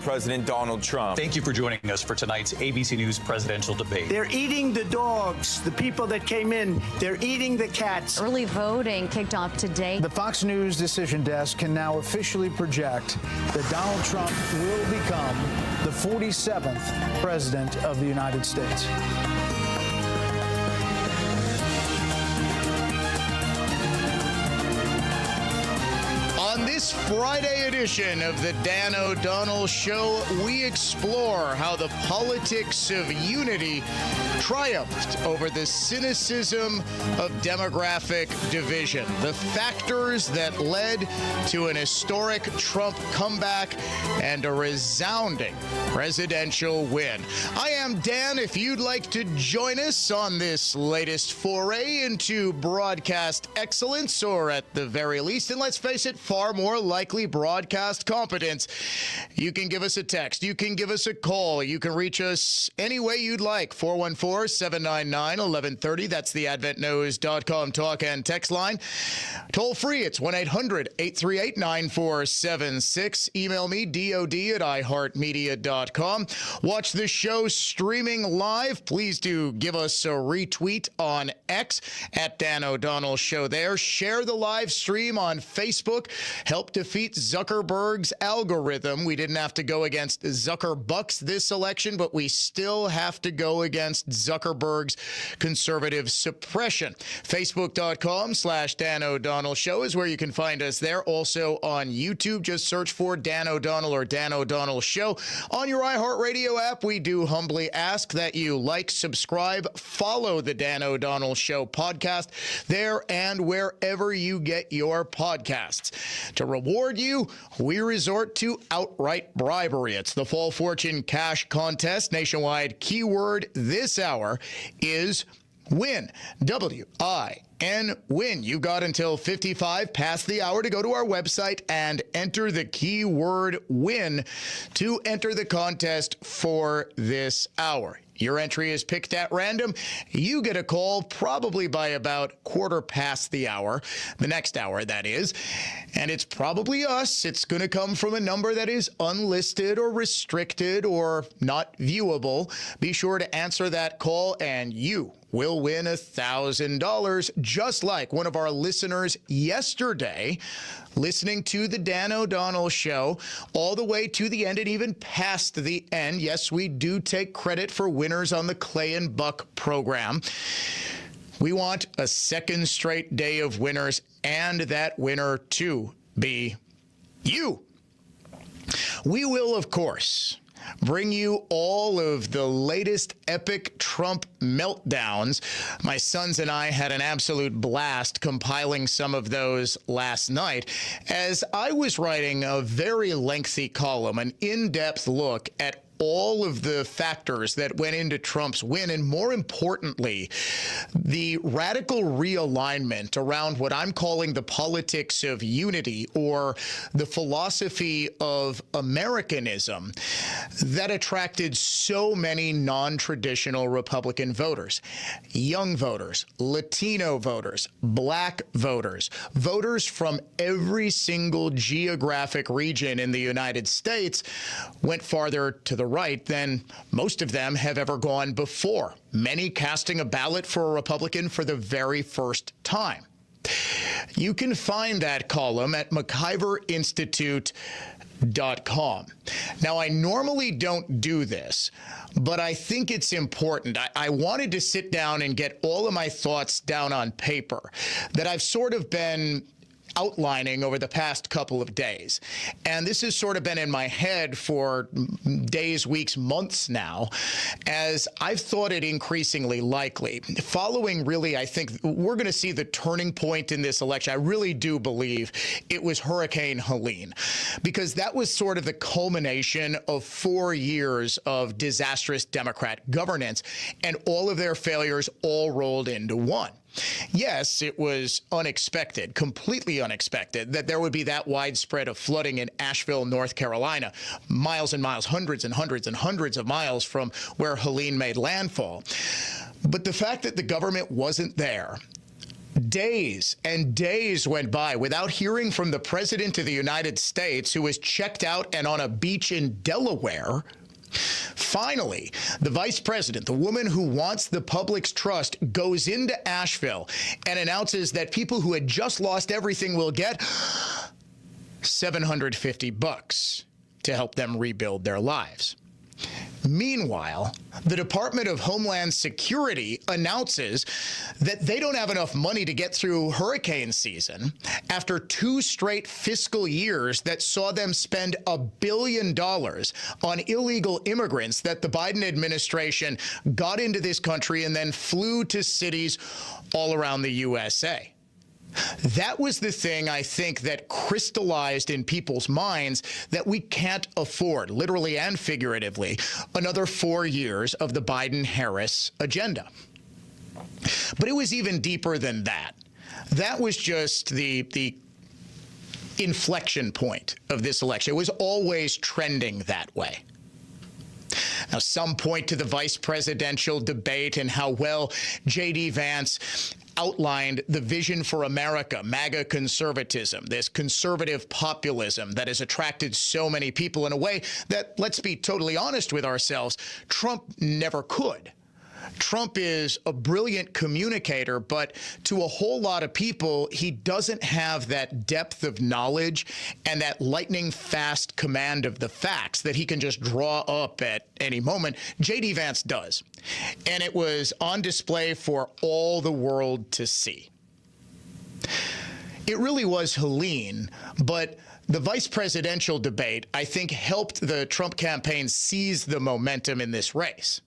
President Donald Trump. Thank you for joining us for tonight's ABC News presidential debate. They're eating the dogs, the people that came in. They're eating the cats. Early voting kicked off today. The Fox News decision desk can now officially project that Donald Trump will become the 47th president of the United States. On this Friday edition of the Dan O'Donnell Show, we explore how the politics of unity triumphed over the cynicism of demographic division, the factors that led to an historic Trump comeback and a resounding presidential win. I am Dan. If you'd like to join us on this latest foray into broadcast excellence, or at the very least, and let's face it, far more likely broadcast competence, you can give us a text. You can give us a call. You can reach us any way you'd like. 414-799-1130. That's the adventknows.com talk and text line. Toll free, it's 1-800-838-9476. Email me, dod@iheartmedia.com. Watch the show streaming live. Please do give us a retweet on X at Dan O'Donnell Show there. Share the live stream on Facebook. Help defeat Zuckerberg's algorithm. We didn't have to go against Zuckerbucks this election, but we still have to go against Zuckerberg's conservative suppression. Facebook.com/Dan O'Donnell Show is where you can find us there. Also on YouTube, just search for Dan O'Donnell or Dan O'Donnell Show. On your iHeartRadio app, we do humbly ask that you like, subscribe, follow the Dan O'Donnell Show podcast there and wherever you get your podcasts. To reward you, we resort to outright bribery. It's the Fall Fortune Cash Contest. Nationwide keyword this hour is win. W-I-N, win. You got until 55 past the hour to go to our website and enter the keyword win to enter the contest for this hour. Your entry is picked at random. You get a call probably by about quarter past the hour, the next hour, that is. And it's probably us. It's going to come from a number that is unlisted or restricted or not viewable. Be sure to answer that call and you will win $1,000, just like one of our listeners yesterday, listening to the Dan O'Donnell Show all the way to the end and even past the end. Yes, we do take credit for winners on the Clay and Buck program. We want a second straight day of winners, and that winner to be you. We will, of course, bring you all of the latest epic Trump meltdowns. My sons and I had an absolute blast compiling some of those last night as I was writing a very lengthy column, an in-depth look at all of the factors that went into Trump's win, and more importantly, the radical realignment around what I'm calling the politics of unity, or the philosophy of Americanism, that attracted so many non-traditional Republican voters, young voters, Latino voters, black voters, voters from every single geographic region in the United States went farther to the right than most of them have ever gone before, many casting a ballot for a Republican for the very first time. You can find that column at McIverInstitute.com. Now, I normally don't do this, but I think it's important. I wanted to sit down and get all of my thoughts down on paper that I've sort of been outlining over the past couple of days. And this has sort of been in my head for days, weeks, months now, as I've thought it increasingly likely. Following, really, I think we're going to see the turning point in this election. I really do believe it was Hurricane Helene, because that was sort of the culmination of 4 years of disastrous Democrat governance, and all of their failures all rolled into one. Yes, it was unexpected, completely unexpected, that there would be that widespread of flooding in Asheville, North Carolina, miles and miles, hundreds and hundreds and hundreds of miles from where Helene made landfall. But the fact that the government wasn't there, Days and days went by without hearing from the President of the United States, who was checked out and on a beach in Delaware. Finally, the vice president, the woman who wants the public's trust, goes into Asheville and announces that people who had just lost everything will get $750 to help them rebuild their lives. Meanwhile, the Department of Homeland Security announces that they don't have enough money to get through hurricane season after 2 straight fiscal years that saw them spend $1 billion on illegal immigrants that the Biden administration got into this country and then flew to cities all around the USA. That was the thing, I think, that crystallized in people's minds that we can't afford, literally and figuratively, another 4 years of the Biden-Harris agenda. But it was even deeper than that. That was just the inflection point of this election. It was always trending that way. Now, some point to the vice presidential debate and how well J.D. Vance outlined the vision for America, MAGA conservatism, this conservative populism that has attracted so many people in a way that, let's be totally honest with ourselves, Trump never could. Trump is a brilliant communicator, but to a whole lot of people, he doesn't have that depth of knowledge and that lightning fast command of the facts that he can just draw up at any moment. J.D. Vance does. And it was on display for all the world to see. It really was Helene, but the vice presidential debate, I think, helped the Trump campaign seize the momentum in this race.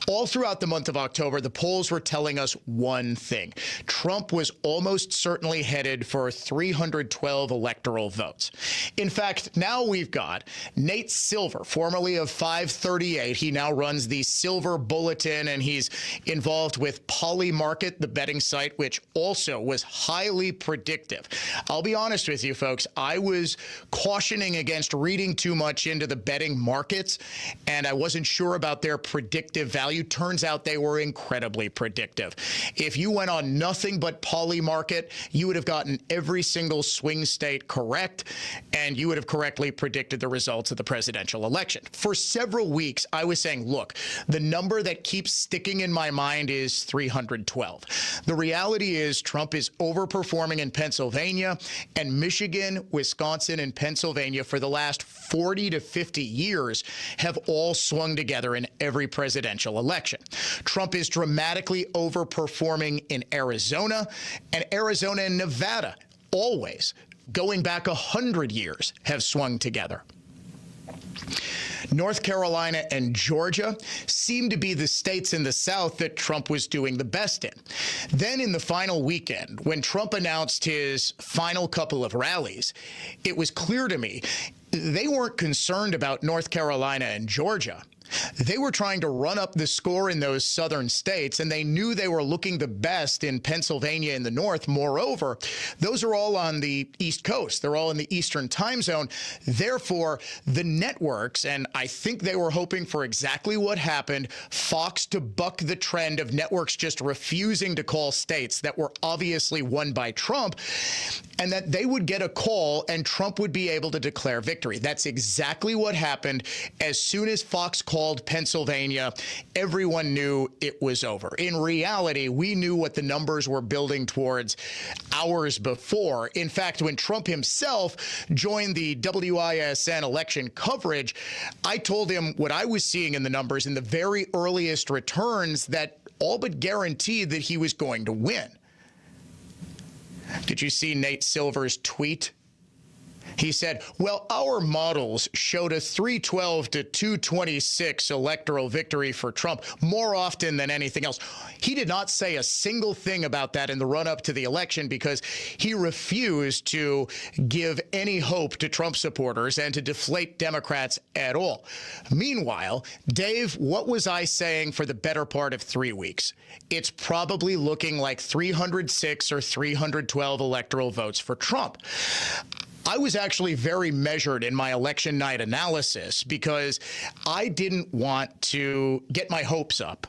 All throughout the month of October, the polls were telling us one thing. Trump was almost certainly headed for 312 electoral votes. In fact, now we've got Nate Silver, formerly of 538. He now runs the Silver Bulletin, and he's involved with Polymarket, the betting site, which also was highly predictive. I'll be honest with you, folks. I was cautioning against reading too much into the betting markets, and I wasn't sure about their predictive value. Turns out they were incredibly predictive. If you went on nothing but Polymarket, you would have gotten every single swing state correct, and you would have correctly predicted the results of the presidential election. For several weeks, I was saying, look, the number that keeps sticking in my mind is 312. The reality is Trump is overperforming in Pennsylvania, and Michigan, Wisconsin, and Pennsylvania for the last 40 to 50 years have all swung together in every presidential election. Trump is dramatically overperforming in Arizona, and Arizona and Nevada always, going back 100 years, have swung together. North Carolina and Georgia seem to be the states in the South that Trump was doing the best in. Then in the final weekend, when Trump announced his final couple of rallies, it was clear to me they weren't concerned about North Carolina and Georgia. They were trying to run up the score in those southern states, and they knew they were looking the best in Pennsylvania in the north. Moreover, those are all on the East Coast. They're all in the Eastern time zone. Therefore, the networks, and I think they were hoping for exactly what happened, Fox to buck the trend of networks just refusing to call states that were obviously won by Trump, and that they would get a call and Trump would be able to declare victory. That's exactly what happened. As soon as Fox called Pennsylvania, everyone knew it was over. In reality, we knew what the numbers were building towards hours before. In fact, when Trump himself joined the WISN election coverage, I told him what I was seeing in the numbers in the very earliest returns that all but guaranteed that he was going to win. Did you see Nate Silver's tweet? He said, well, our models showed a 312 to 226 electoral victory for Trump more often than anything else. He did not say a single thing about that in the run-up to the election because he refused to give any hope to Trump supporters and to deflate Democrats at all. Meanwhile, Dave, what was I saying for the better part of 3 weeks? It's probably looking like 306 or 312 electoral votes for Trump. I was actually very measured in my election night analysis because I didn't want to get my hopes up.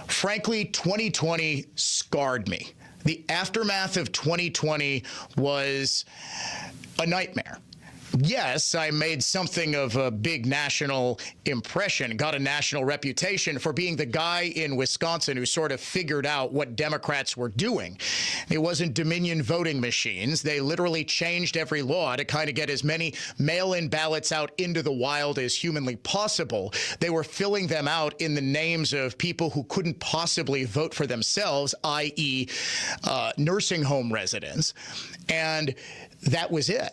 Frankly, 2020 scarred me. The aftermath of 2020 was a nightmare. Yes, I made something of a big national impression, got a national reputation for being the guy in Wisconsin who sort of figured out what Democrats were doing. It wasn't Dominion voting machines. They literally changed every law to kind of get as many mail-in ballots out into the wild as humanly possible. They were filling them out in the names of people who couldn't possibly vote for themselves, i.e., nursing home residents. And that was it.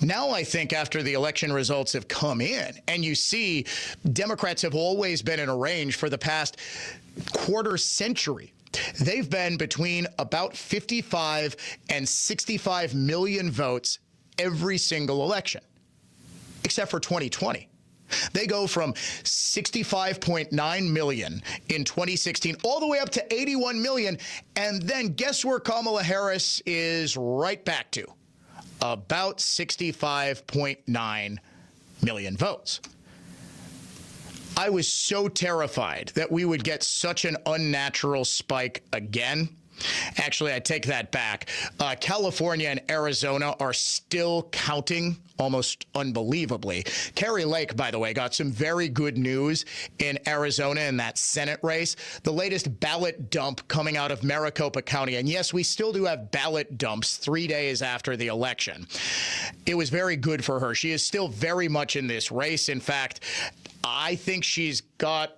Now, I think after the election results have come in and you see Democrats have always been in a range for the past quarter century. They've been between about 55 and 65 million votes every single election, except for 2020. They go from 65.9 million in 2016 all the way up to 81 million. And then guess where Kamala Harris is right back to? About 65.9 million votes. I was so terrified that we would get such an unnatural spike again. Actually, I take that back. California and Arizona are still counting almost unbelievably. Kari Lake, by the way, got some very good news in Arizona in that Senate race. The latest ballot dump coming out of Maricopa County. And yes, we still do have ballot dumps 3 days after the election. It was very good for her. She is still very much in this race. In fact, I think she's got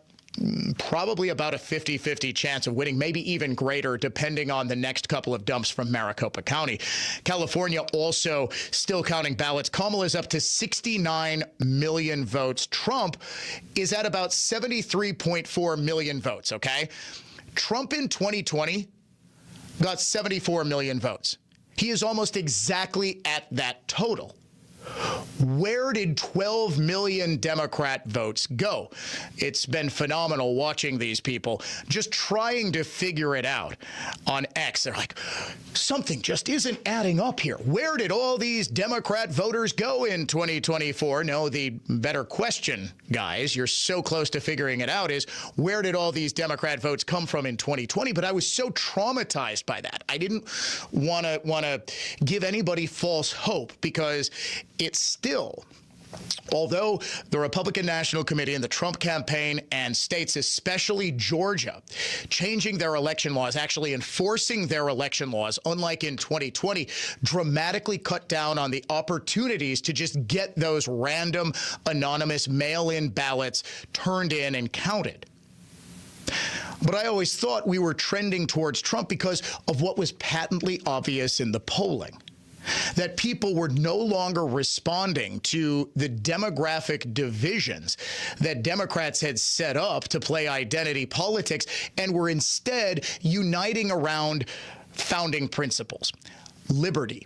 probably about a 50-50 chance of winning, maybe even greater, depending on the next couple of dumps from Maricopa County. California also still counting ballots. Kamala's up to 69 million votes. Trump is at about 73.4 million votes, okay? Trump in 2020 got 74 million votes. He is almost exactly at that total. Where did 12 million Democrat votes go? It's been phenomenal watching these people just trying to figure it out on X. They're like, something just isn't adding up here. Where did all these Democrat voters go in 2024? No, the better question, guys, you're so close to figuring it out, is where did all these Democrat votes come from in 2020? But I was so traumatized by that. I didn't want to give anybody false hope, because it's still, although the Republican National Committee and the Trump campaign and states, especially Georgia, changing their election laws, actually enforcing their election laws, unlike in 2020, dramatically cut down on the opportunities to just get those random anonymous mail-in ballots turned in and counted. But I always thought we were trending towards Trump because of what was patently obvious in the polling. That people were no longer responding to the demographic divisions that Democrats had set up to play identity politics, and were instead uniting around founding principles: liberty,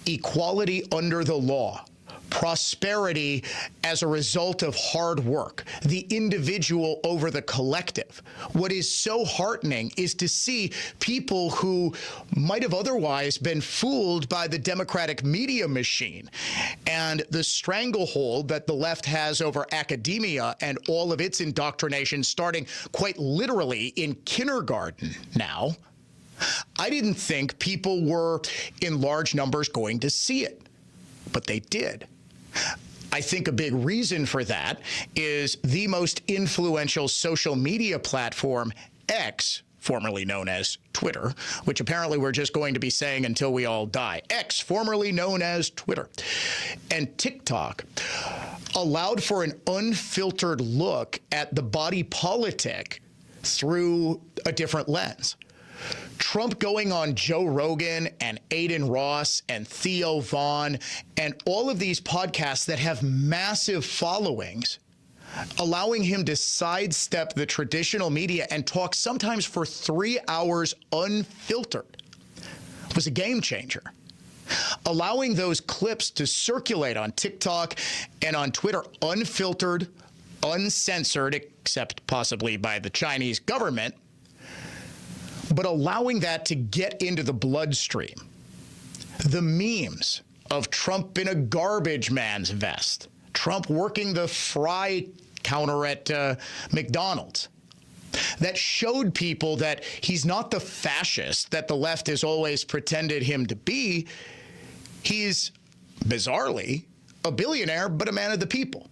equality under the law, prosperity as a result of hard work, the individual over the collective. What is so heartening is to see people who might have otherwise been fooled by the Democratic media machine and the stranglehold that the left has over academia and all of its indoctrination, starting quite literally in kindergarten now. I didn't think people were in large numbers going to see it, but they did. I think a big reason for that is the most influential social media platform, X, formerly known as Twitter, which apparently we're just going to be saying until we all die. X, formerly known as Twitter, and TikTok allowed for an unfiltered look at the body politic through a different lens. Trump going on Joe Rogan and Aiden Ross and Theo Vaughn and all of these podcasts that have massive followings, allowing him to sidestep the traditional media and talk sometimes for 3 hours unfiltered, was a game changer. Allowing those clips to circulate on TikTok and on Twitter unfiltered, uncensored, except possibly by the Chinese government, but allowing that to get into the bloodstream. The memes of Trump in a garbage man's vest, Trump working the fry counter at McDonald's, that showed people that he's not the fascist that the left has always pretended him to be. He's, bizarrely, a billionaire, but a man of the people.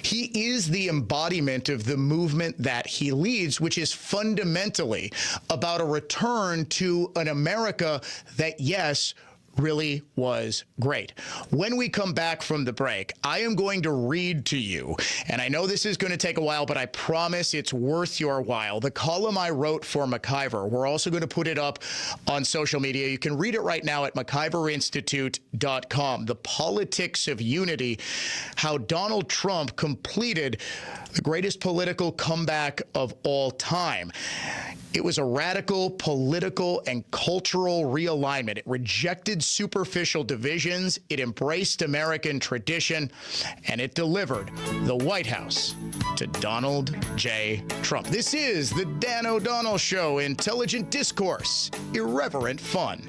He is the embodiment of the movement that he leads, which is fundamentally about a return to an America that, yes, really was great. When we come back from the break, I am going to read to you, and I know this is going to take a while, but I promise it's worth your while, the column I wrote for McIver. We're also going to put it up on social media. You can read it right now at McIverInstitute.com. The Politics of Unity, how Donald Trump completed the greatest political comeback of all time. It was a radical political and cultural realignment. It rejected superficial divisions, it embraced American tradition, and it delivered the White House to Donald J. Trump. This is the Dan O'Donnell Show. Intelligent discourse, irreverent fun.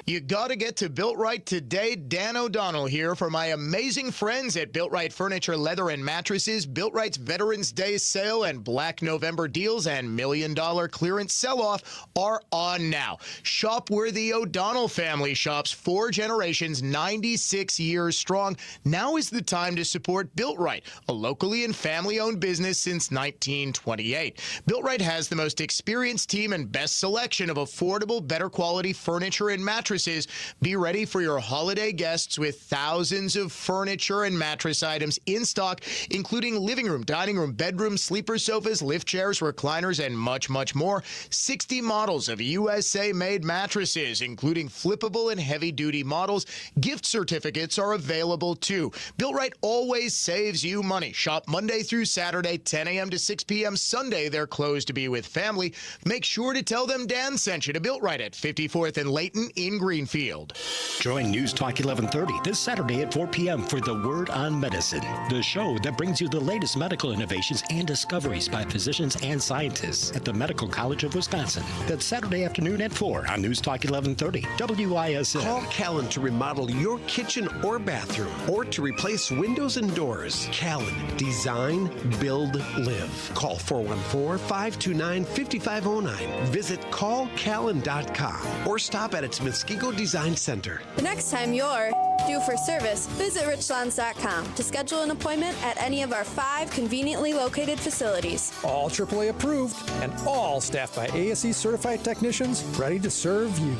You got to get to Built Right today. Dan O'Donnell here for my amazing friends at Built Right Furniture, Leather, and Mattresses. Built Right's Veterans Day sale and Black November deals and $1 million clearance sell-off are on now. Shop where the O'Donnell family shops, 4 generations, 96 years strong. Now is the time to support Built Right, a locally and family-owned business since 1928. Built Right has the most experienced team and best selection of affordable, better quality furniture and mattresses. Be ready for your holiday guests with thousands of furniture and mattress items in stock, including living room, dining room, bedroom, sleeper sofas, lift chairs, recliners, and much, much more. 60 models of USA-made mattresses, including flippable and heavy-duty models. Gift certificates are available, too. Built Right always saves you money. Shop Monday through Saturday, 10 a.m. to 6 p.m. Sunday, they're closed to be with family. Make sure to tell them Dan sent you to Built Right at 54th and Layton in Greenfield. Join News Talk 1130 this Saturday at 4 p.m. for The Word on Medicine, the show that brings you the latest medical innovations and discoveries by physicians and scientists at the Medical College of Wisconsin. That's Saturday afternoon at 4 on News Talk 1130, WISN. Call Callan to remodel your kitchen or bathroom or to replace windows and doors. Callan, design, build, live. Call 414-529-5509. Visit callcallan.com or stop at its Muskego Design Center. The next time you're due for service, visit richlands.com to schedule an appointment at any of our 5 conveniently located facilities. All AAA approved and all staffed by ASE certified technicians ready to serve you.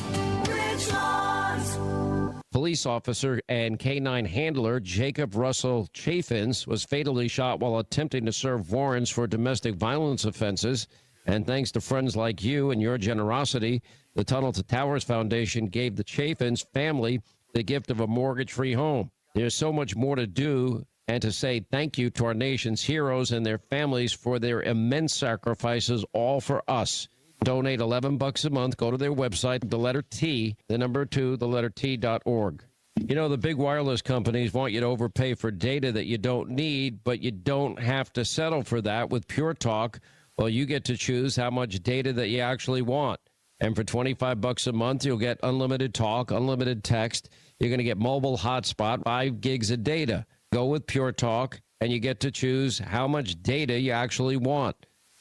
Police officer and K-9 handler Jacob Russell Chaffins was fatally shot while attempting to serve warrants for domestic violence offenses. And thanks to friends like you and your generosity, the Tunnel to Towers Foundation gave the Chaffins family the gift of a mortgage-free home. There's so much more to do and to say thank you to our nation's heroes and their families for their immense sacrifices, all for us. Donate $11 a month. Go to their website, the letter T, the number 2, the letter T.org. You know, the big wireless companies want you to overpay for data that you don't need, but you don't have to settle for that with Pure Talk. Well, you get to choose how much data that you actually want. And for $25 a month, you'll get unlimited talk, unlimited text. You're going to get mobile hotspot, 5 gigs of data. Go with Pure Talk, and you get to choose how much data you actually want.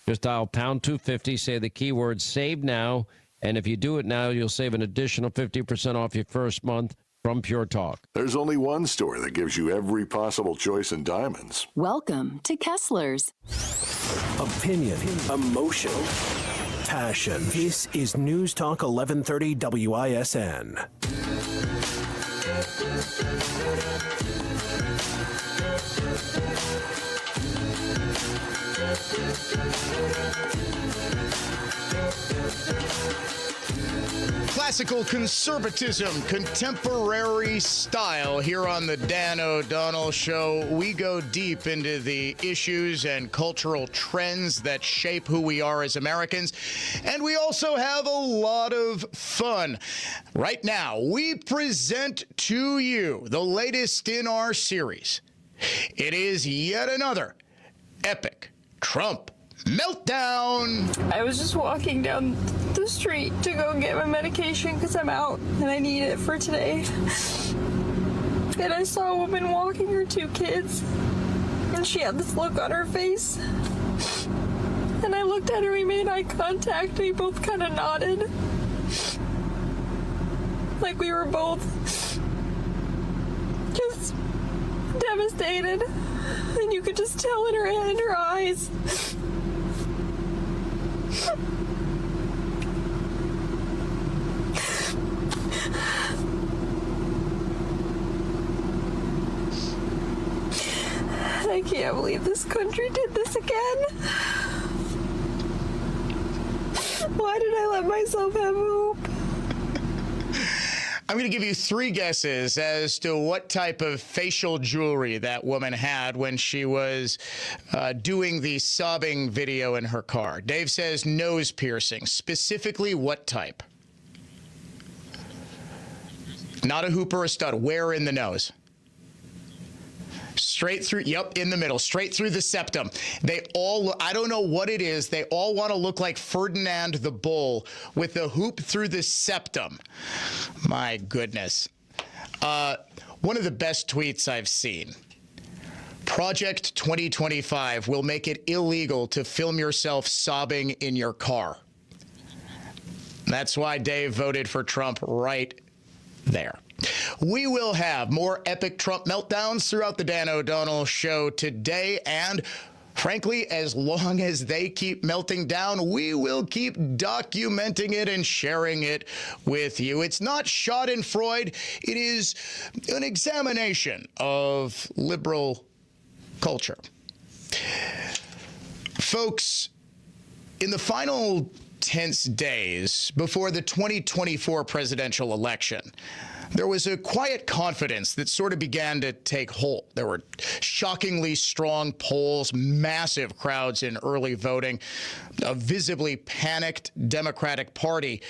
Just dial pound 250, say the keyword save now, and if you do it now, you'll save an additional 50% off your first month from Pure Talk. There's only one store that gives you every possible choice in diamonds. Welcome to Kessler's. Opinion, emotion, passion. This is News Talk 1130 WISN. Classical conservatism, contemporary style. Here on the Dan O'Donnell Show, we go deep into the issues and cultural trends that shape who we are as Americans. And we also have a lot of fun. Right now, we present to you the latest in our series. It is yet another epic Trump meltdown. I was just walking down the street to go get my medication because I'm out and I need it for today. and I saw a woman walking her 2 kids, and she had this look on her face. And I looked at her, we made eye contact, we both kind of nodded. Like we were both just devastated. And you could just tell in her eyes. I can't believe this country did this again. Why did I let myself have hope? I'm going to give you 3 guesses as to what type of facial jewelry that woman had when she was doing the sobbing video in her car. Dave says nose piercing. Specifically, what type? Not a hoop or a stud. Where in the nose? Straight through, yep, in the middle, straight through the septum. They all, I don't know what it is, they all want to look like Ferdinand the Bull with the hoop through the septum. My goodness. One of the best tweets I've seen. Project 2025 will make it illegal to film yourself sobbing in your car. That's why Dave voted for Trump right there. We will have more epic Trump meltdowns throughout the Dan O'Donnell Show today, and frankly, as long as they keep melting down, we will keep documenting it and sharing it with you. It's not Schadenfreude. It is an examination of liberal culture. Folks, in the final tense days before the 2024 presidential election, there was a quiet confidence that sort of began to take hold. There were shockingly strong polls, massive crowds in early voting, a visibly panicked Democratic Party.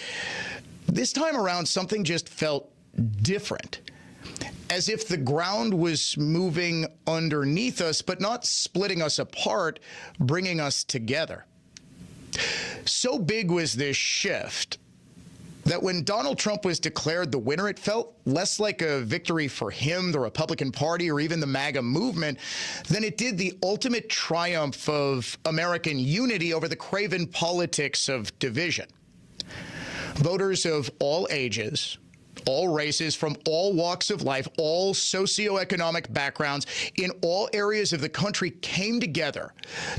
This time around, something just felt different, as if the ground was moving underneath us, but not splitting us apart, bringing us together. So big was this shift that when Donald Trump was declared the winner, it felt less like a victory for him, the Republican Party, or even the MAGA movement than it did the ultimate triumph of American unity over the craven politics of division. Voters of all ages, all races, from all walks of life, all socioeconomic backgrounds, in all areas of the country came together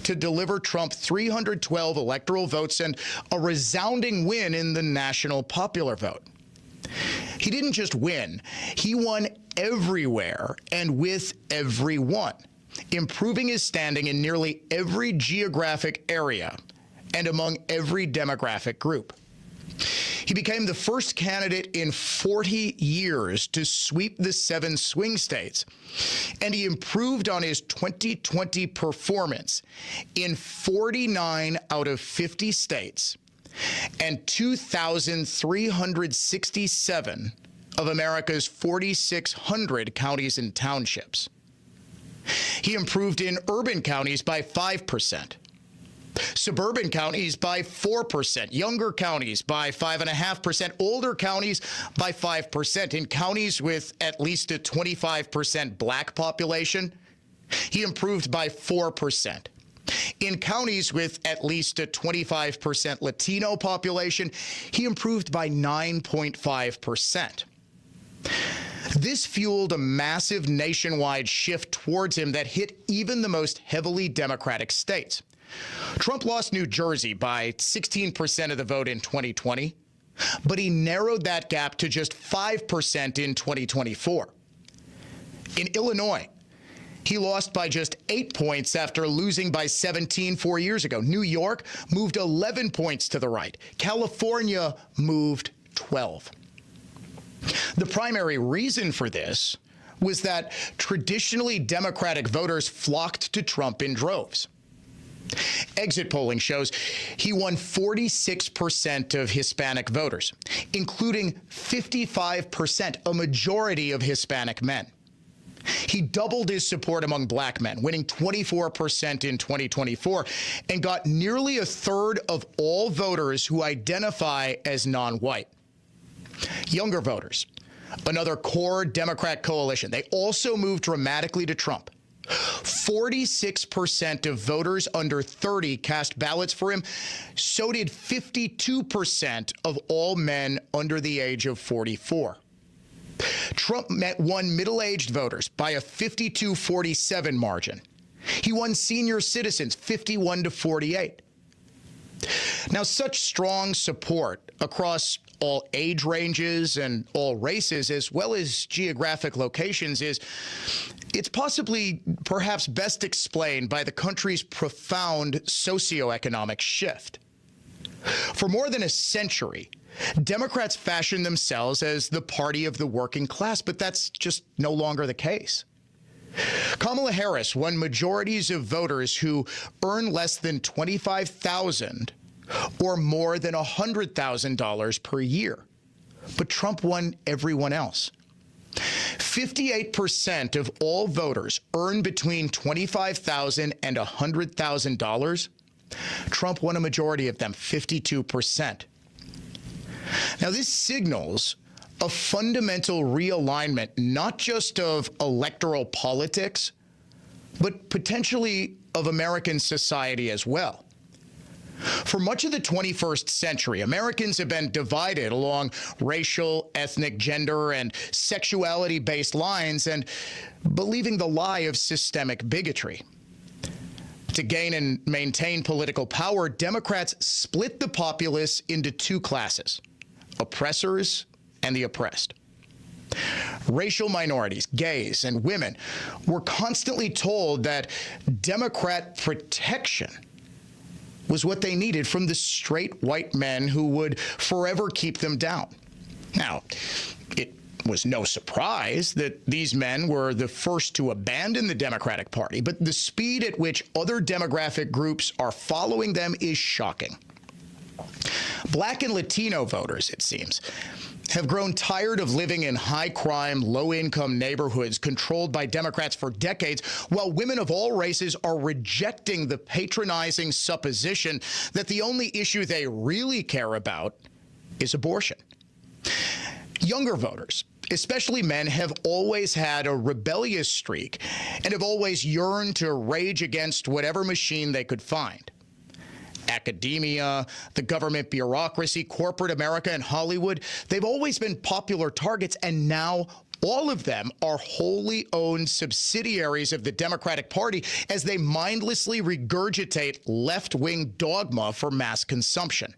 to deliver Trump 312 electoral votes and a resounding win in the national popular vote. He didn't just win, he won everywhere and with everyone, improving his standing in nearly every geographic area and among every demographic group. He became the first candidate in 40 years to sweep the 7 swing states, and he improved on his 2020 performance in 49 out of 50 states and 2,367 of America's 4,600 counties and townships. He improved in urban counties by 5%. Suburban counties by 4%, younger counties by 5.5%, older counties by 5%. In counties with at least a 25% black population, he improved by 4%. In counties with at least a 25% Latino population, he improved by 9.5%. This fueled a massive nationwide shift towards him that hit even the most heavily Democratic states. Trump lost New Jersey by 16% of the vote in 2020, but he narrowed that gap to just 5% in 2024. In Illinois, he lost by just 8 points after losing by 17 4 years ago. New York moved 11 points to the right. California moved 12. The primary reason for this was that traditionally Democratic voters flocked to Trump in droves. Exit polling shows he won 46% of Hispanic voters, including 55%, a majority of Hispanic men. He doubled his support among black men, winning 24% in 2024, and got nearly a third of all voters who identify as non-white. Younger voters, another core Democrat coalition, they also moved dramatically to Trump. 46% of voters under 30 cast ballots for him. So did 52% of all men under the age of 44. Trump won middle-aged voters by a 52-47 margin. He won senior citizens 51-48. Now, such strong support across all age ranges and all races, as well as geographic locations, it's possibly perhaps best explained by the country's profound socioeconomic shift. For more than a century, Democrats fashioned themselves as the party of the working class, but that's just no longer the case. Kamala Harris won majorities of voters who earn less than $25,000 or more than $100,000 per year. But Trump won everyone else. 58% of all voters earn between $25,000 and $100,000. Trump won a majority of them, 52%. Now, this signals a fundamental realignment, not just of electoral politics, but potentially of American society as well. For much of the 21st century, Americans have been divided along racial, ethnic, gender, and sexuality-based lines and believing the lie of systemic bigotry. To gain and maintain political power, Democrats split the populace into two classes: oppressors and the oppressed. Racial minorities, gays, and women were constantly told that Democrat protection was what they needed from the straight white men who would forever keep them down. Now, it was no surprise that these men were the first to abandon the Democratic Party, but the speed at which other demographic groups are following them is shocking. Black and Latino voters, it seems, have grown tired of living in high-crime, low-income neighborhoods controlled by Democrats for decades, while women of all races are rejecting the patronizing supposition that the only issue they really care about is abortion. Younger voters, especially men, have always had a rebellious streak and have always yearned to rage against whatever machine they could find. Academia, the government bureaucracy, corporate America, and Hollywood, they've always been popular targets, and now all of them are wholly owned subsidiaries of the Democratic Party as they mindlessly regurgitate left-wing dogma for mass consumption.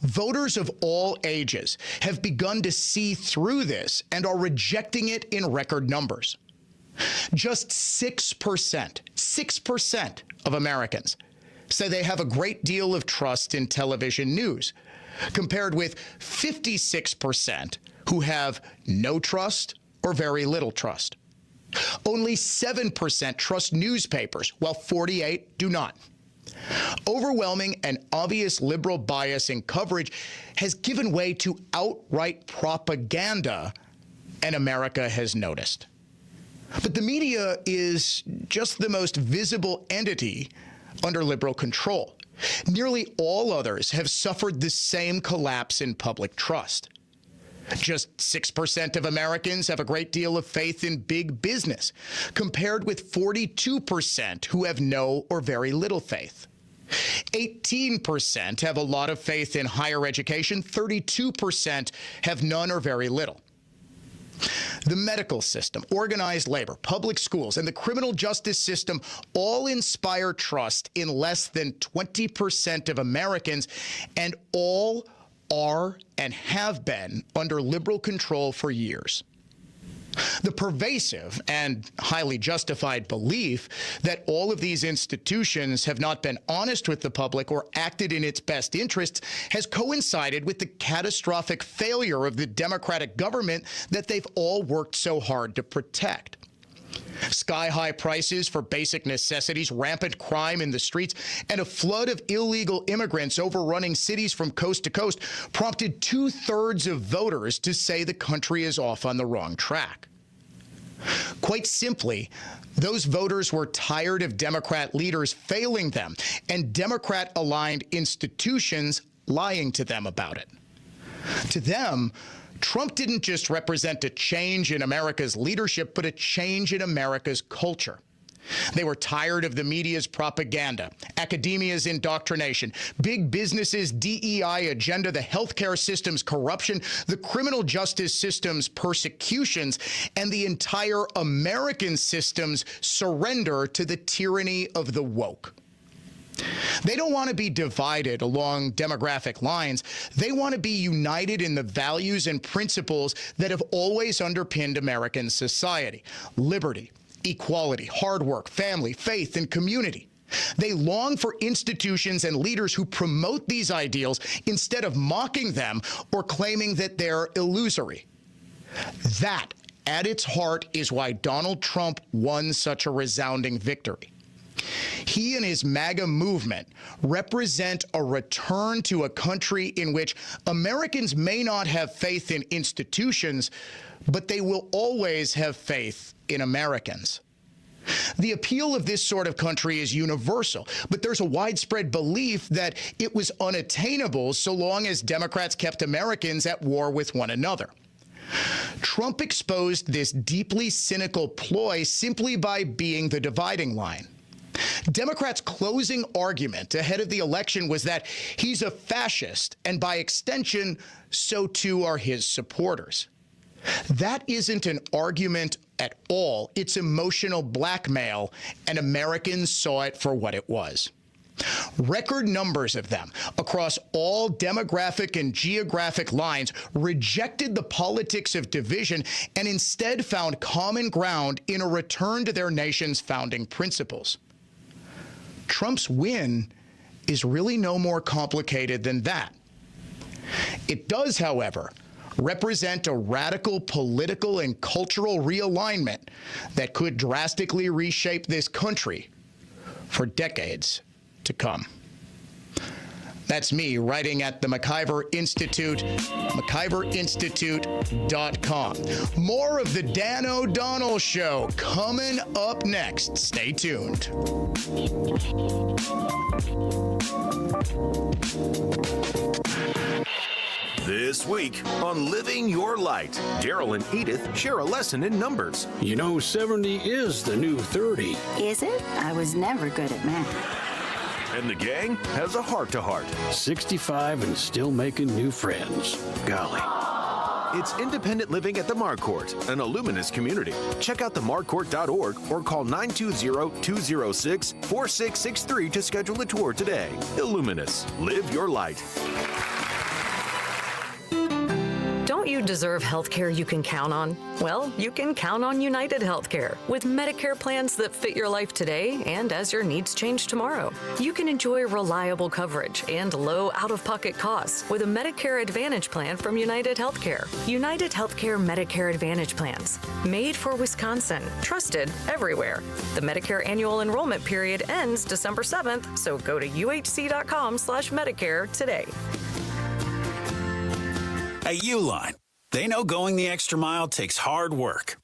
Voters of all ages have begun to see through this and are rejecting it in record numbers. Just 6% of Americans say they have a great deal of trust in television news, compared with 56% who have no trust or very little trust. Only 7% trust newspapers, while 48% do not. Overwhelming and obvious liberal bias in coverage has given way to outright propaganda, and America has noticed. But the media is just the most visible entity under liberal control. Nearly all others have suffered the same collapse in public trust. Just 6% of Americans have a great deal of faith in big business, compared with 42% who have no or very little faith. 18% have a lot of faith in higher education. 32% have none or very little. The medical system, organized labor, public schools, and the criminal justice system all inspire trust in less than 20% of Americans, and all are and have been under liberal control for years. The pervasive and highly justified belief that all of these institutions have not been honest with the public or acted in its best interests has coincided with the catastrophic failure of the Democratic government that they've all worked so hard to protect. Sky-high prices for basic necessities, rampant crime in the streets, and a flood of illegal immigrants overrunning cities from coast to coast prompted 2/3 of voters to say the country is off on the wrong track. Quite simply, those voters were tired of Democrat leaders failing them and Democrat-aligned institutions lying to them about it. To them, Trump didn't just represent a change in America's leadership, but a change in America's culture. They were tired of the media's propaganda, academia's indoctrination, big business's DEI agenda, the healthcare system's corruption, the criminal justice system's persecutions, and the entire American system's surrender to the tyranny of the woke. They don't want to be divided along demographic lines. They want to be united in the values and principles that have always underpinned American society: liberty, equality, hard work, family, faith, and community. They long for institutions and leaders who promote these ideals instead of mocking them or claiming that they're illusory. That, at its heart, is why Donald Trump won such a resounding victory. He and his MAGA movement represent a return to a country in which Americans may not have faith in institutions, but they will always have faith in Americans. The appeal of this sort of country is universal, but there's a widespread belief that it was unattainable so long as Democrats kept Americans at war with one another. Trump exposed this deeply cynical ploy simply by being the dividing line. Democrats' closing argument ahead of the election was that he's a fascist, and by extension, so too are his supporters. That isn't an argument at all. It's emotional blackmail, and Americans saw it for what it was. Record numbers of them across all demographic and geographic lines rejected the politics of division and instead found common ground in a return to their nation's founding principles. Trump's win is really no more complicated than that. It does, however, represent a radical political and cultural realignment that could drastically reshape this country for decades to come. That's me writing at the McIver Institute, McIverInstitute.com. More of the Dan O'Donnell Show coming up next. Stay tuned. This week on Living Your Light, Daryl and Edith share a lesson in numbers. You know, 70 is the new 30. Is it? I was never good at math. And the gang has a heart-to-heart. 65 and still making new friends. Golly. It's independent living at the Marcourt, an Illuminous community. Check out themarcourt.org or call 920-206-4663 to schedule a tour today. Illuminous. Live your light. Don't you deserve health care you can count on? Well, you can count on United Healthcare with Medicare plans that fit your life today and as your needs change tomorrow. You can enjoy reliable coverage and low out-of-pocket costs with a Medicare Advantage plan from United Healthcare. United Healthcare Medicare Advantage plans, made for Wisconsin, trusted everywhere. The Medicare annual enrollment period ends December 7th, so go to uhc.com/Medicare today. At Uline, they know going the extra mile takes hard work.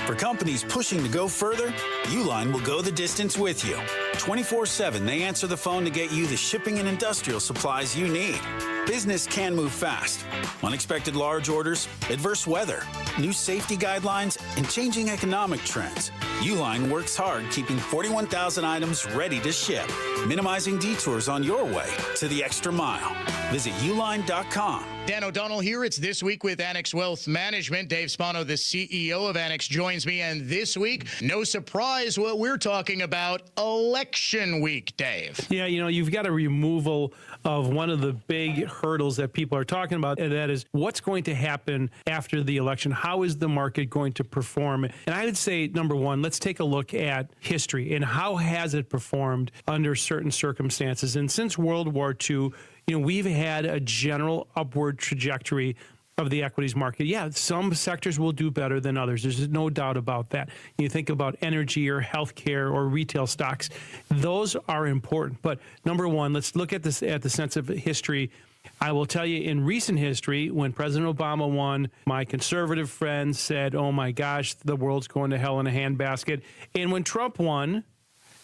For companies pushing to go further, Uline will go the distance with you. 24/7, they answer the phone to get you the shipping and industrial supplies you need. Business can move fast. Unexpected large orders, adverse weather, new safety guidelines, and changing economic trends. Uline works hard keeping 41,000 items ready to ship, minimizing detours on your way to the extra mile. Visit uline.com. Dan O'Donnell here. It's This Week with Annex Wealth Management. Dave Spano, the CEO of Annex, joins me. And this week, no surprise, what we're talking about, election week, Dave. Yeah, you know, you've got a removal of one of the big hurdles that people are talking about, and that is what's going to happen after the election. How is the market going to perform? And I would say, number one, let's take a look at history and how has it performed under certain circumstances. And since World War II, you know, we've had a general upward trajectory of the equities market. Yeah, some sectors will do better than others. There's no doubt about that. You think about energy or healthcare or retail stocks. Those are important. But number one, let's look at this at the sense of history. I will tell you, in recent history, when President Obama won, my conservative friends said, oh my gosh, the world's going to hell in a handbasket. And when Trump won,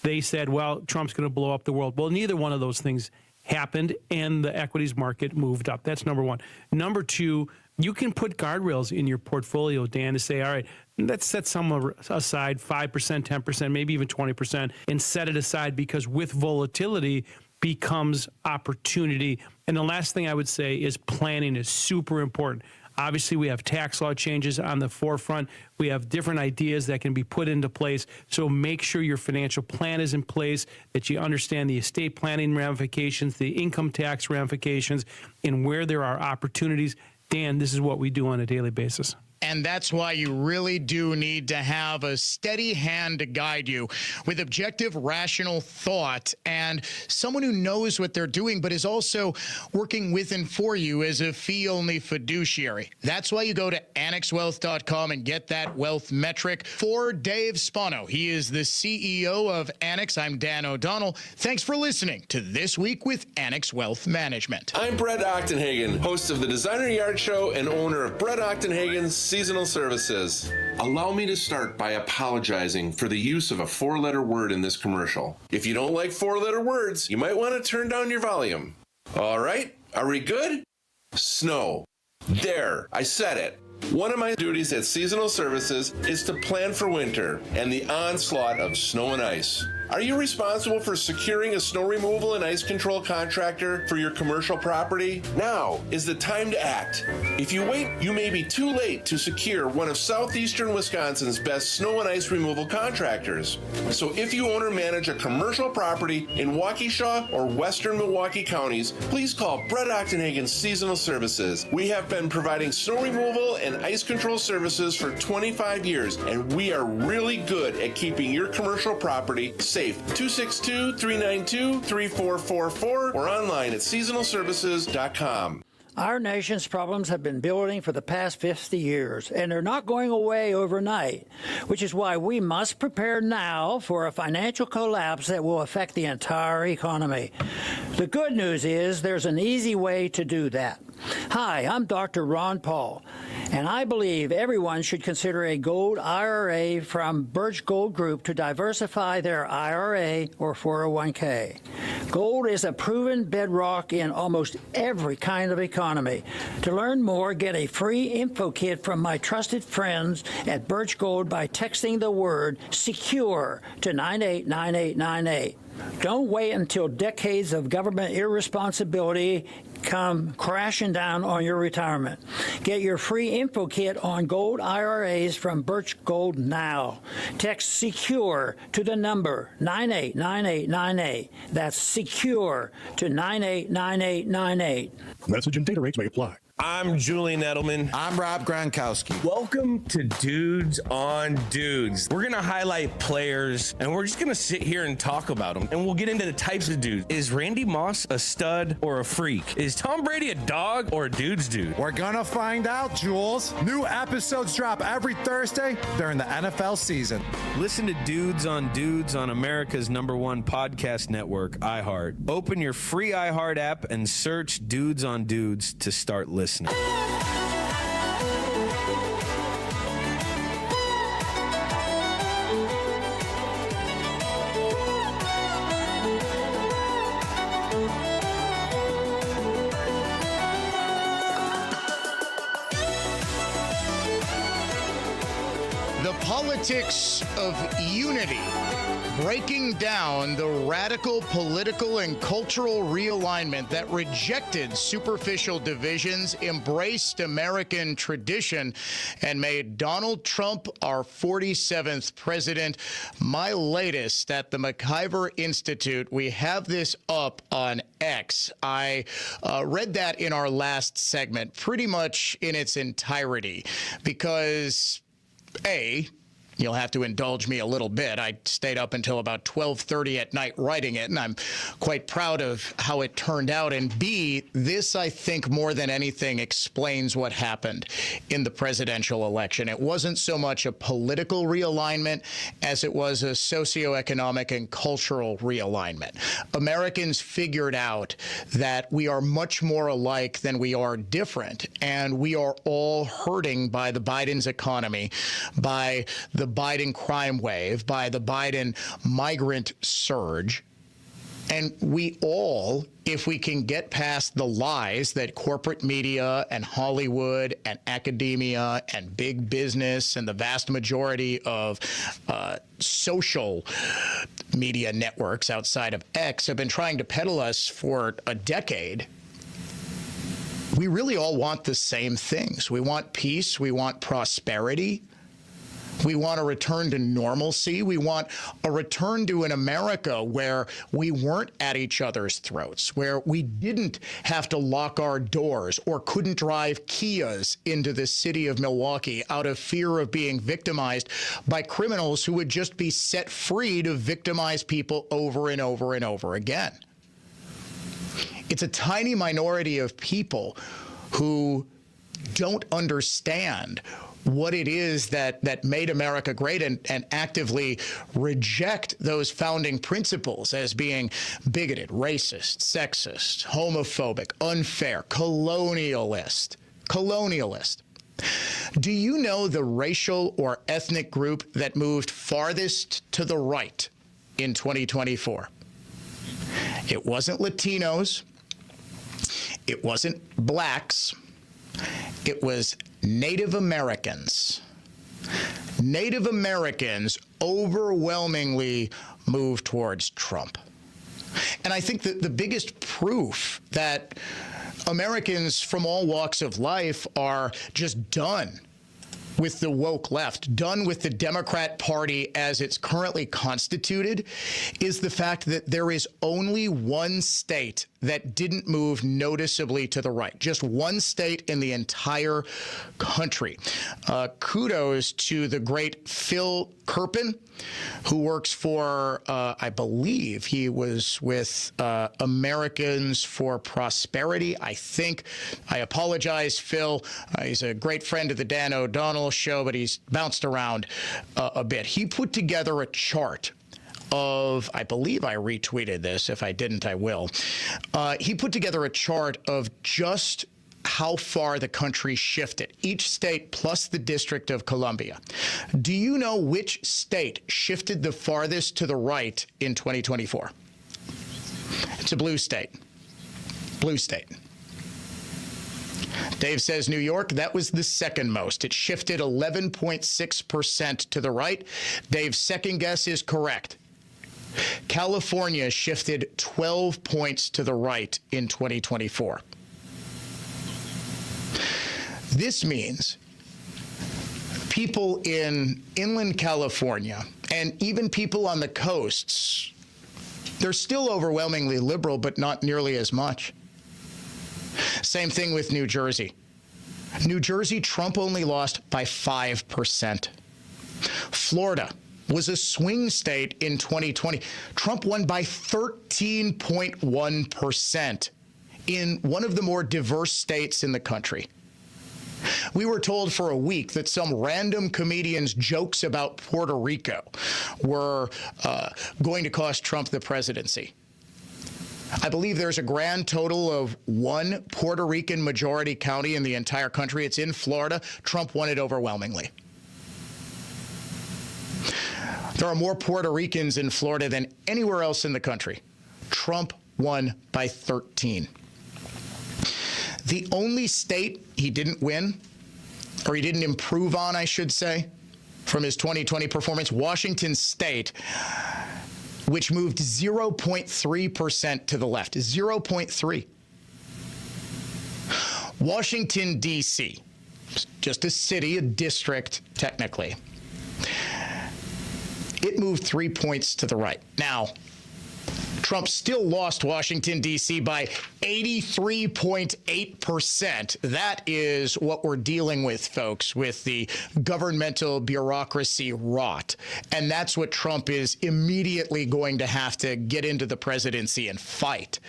they said, well, Trump's going to blow up the world. Well, neither one of those things happened, and the equities market moved up. That's number one. Number two, you can put guardrails in your portfolio, Dan, to say, all right, let's set some aside, 5%, 10%, maybe even 20%, and set it aside, because with volatility becomes opportunity. And the last thing I would say is planning is super important. Obviously, we have tax law changes on the forefront. We have different ideas that can be put into place. So make sure your financial plan is in place, that you understand the estate planning ramifications, the income tax ramifications, and where there are opportunities. Dan, this is what we do on a daily basis. And that's why you really do need to have a steady hand to guide you with objective, rational thought and someone who knows what they're doing, but is also working with and for you as a fee-only fiduciary. That's why you go to AnnexWealth.com and get that wealth metric. For Dave Spano, he is the CEO of Annex. I'm Dan O'Donnell. Thanks for listening to This Week with Annex Wealth Management. I'm Brett Ochtenhagen, host of the Designer Yard Show and owner of Brett Ochtenhagen's Seasonal Services. Allow me to start by apologizing for the use of a four-letter word in this commercial. If you don't like four-letter words, you might want to turn down your volume. All right, are we good? Snow. There, I said it. One of my duties at Seasonal Services is to plan for winter and the onslaught of snow and ice. Are you responsible for securing a snow removal and ice control contractor for your commercial property? Now is the time to act. If you wait, you may be too late to secure one of southeastern Wisconsin's best snow and ice removal contractors. So if you own or manage a commercial property in Waukesha or western Milwaukee counties, please call Brett Ochtenhagen's Seasonal Services. We have been providing snow removal and ice control services for 25 years, and we are really good at keeping your commercial property safe. 262-392-3444 or online at seasonalservices.com. Our nation's problems have been building for the past 50 years, and they're not going away overnight, which is why we must prepare now for a financial collapse that will affect the entire economy. The good news is there's an easy way to do that. Hi, I'm Dr. Ron Paul, and I believe everyone should consider a gold IRA from Birch Gold Group to diversify their IRA or 401k. Gold is a proven bedrock in almost every kind of economy. To learn more, get a free info kit from my trusted friends at Birch Gold by texting the word SECURE to 989898. Don't wait until decades of government irresponsibility come crashing down on your retirement. Get your free info kit on gold IRAs from Birch Gold now. Text SECURE to the number 989898. That's SECURE to 989898. Message and data rates may apply. I'm Julian Edelman. I'm Rob Gronkowski. Welcome to Dudes on Dudes. We're going to highlight players, and we're just going to sit here and talk about them. And we'll get into the types of dudes. Is Randy Moss a stud or a freak? Is Tom Brady a dog or a dude's dude? We're going to find out, Jules. New episodes drop every Thursday during the NFL season. Listen to Dudes on America's #1 podcast network, iHeart. Open your free iHeart app and search Dudes on Dudes to start listening. The politics of unity. Breaking down the radical political and cultural realignment that rejected superficial divisions, embraced American tradition, and made Donald Trump our 47th president. My latest at the McIver Institute. We have this up on X. I read that in our last segment pretty much in its entirety because, A, you'll have to indulge me a little bit. I stayed up until about 12:30 at night writing it, and I'm quite proud of how it turned out. And B, this, I think, more than anything, explains what happened in the presidential election. It wasn't so much a political realignment as it was a socioeconomic and cultural realignment. Americans figured out that we are much more alike than we are different, and we are all hurting by the Biden's economy, by the Biden crime wave, by the Biden migrant surge. And we all, if we can get past the lies that corporate media and Hollywood and academia and big business and the vast majority of social media networks outside of X have been trying to peddle us for a decade, we really all want the same things. We want peace. We want prosperity. We want a return to normalcy. We want a return to an America where we weren't at each other's throats, where we didn't have to lock our doors or couldn't drive Kias into the city of Milwaukee out of fear of being victimized by criminals who would just be set free to victimize people over and over and over again. It's a tiny minority of people who don't understand what it is that made America great and actively reject those founding principles as being bigoted, racist, sexist, homophobic, unfair, colonialist. Do you know the racial or ethnic group that moved farthest to the right in 2024? It wasn't Latinos. It wasn't blacks. It was Native Americans. Native Americans overwhelmingly moved towards Trump. And I think that the biggest proof that Americans from all walks of life are just done with the woke left, done with the Democrat Party as it's currently constituted, is the fact that there is only one state that didn't move noticeably to the right. Just one state in the entire country. Kudos to the great Phil Kerpen, who works for, I believe he was with Americans for Prosperity, I think. I apologize, Phil. He's a great friend of the Dan O'Donnell Show, but he's bounced around a bit. He put together a chart of, I believe I retweeted this. If I didn't, I will. He put together a chart of just how far the country shifted, each state plus the District of Columbia. Do you know which state shifted the farthest to the right in 2024? It's a blue state. Blue state. Dave says New York, that was the second most. It shifted 11.6% to the right. Dave's second guess is correct. California shifted 12 points to the right in 2024. This means people in inland California and even people on the coasts, they're still overwhelmingly liberal, but not nearly as much. Same thing with New Jersey. New Jersey, Trump only lost by 5%. Florida was a swing state in 2020. Trump won by 13.1% in one of the more diverse states in the country. We were told for a week that some random comedian's jokes about Puerto Rico were going to cost Trump the presidency. I believe there's a grand total of one Puerto Rican majority county in the entire country. It's in Florida. Trump won it overwhelmingly. There are more Puerto Ricans in Florida than anywhere else in the country. Trump won by 13. The only state he didn't win, or he didn't improve on, I should say, from his 2020 performance, Washington State, which moved 0.3% to the left, 0.3. Washington, D.C., just a city, a district, technically. It moved 3 points to the right. Now, Trump still lost Washington, D.C. by 83.8%. That is what we're dealing with, folks, with the governmental bureaucracy rot. And that's what Trump is immediately going to have to get into the presidency and fight.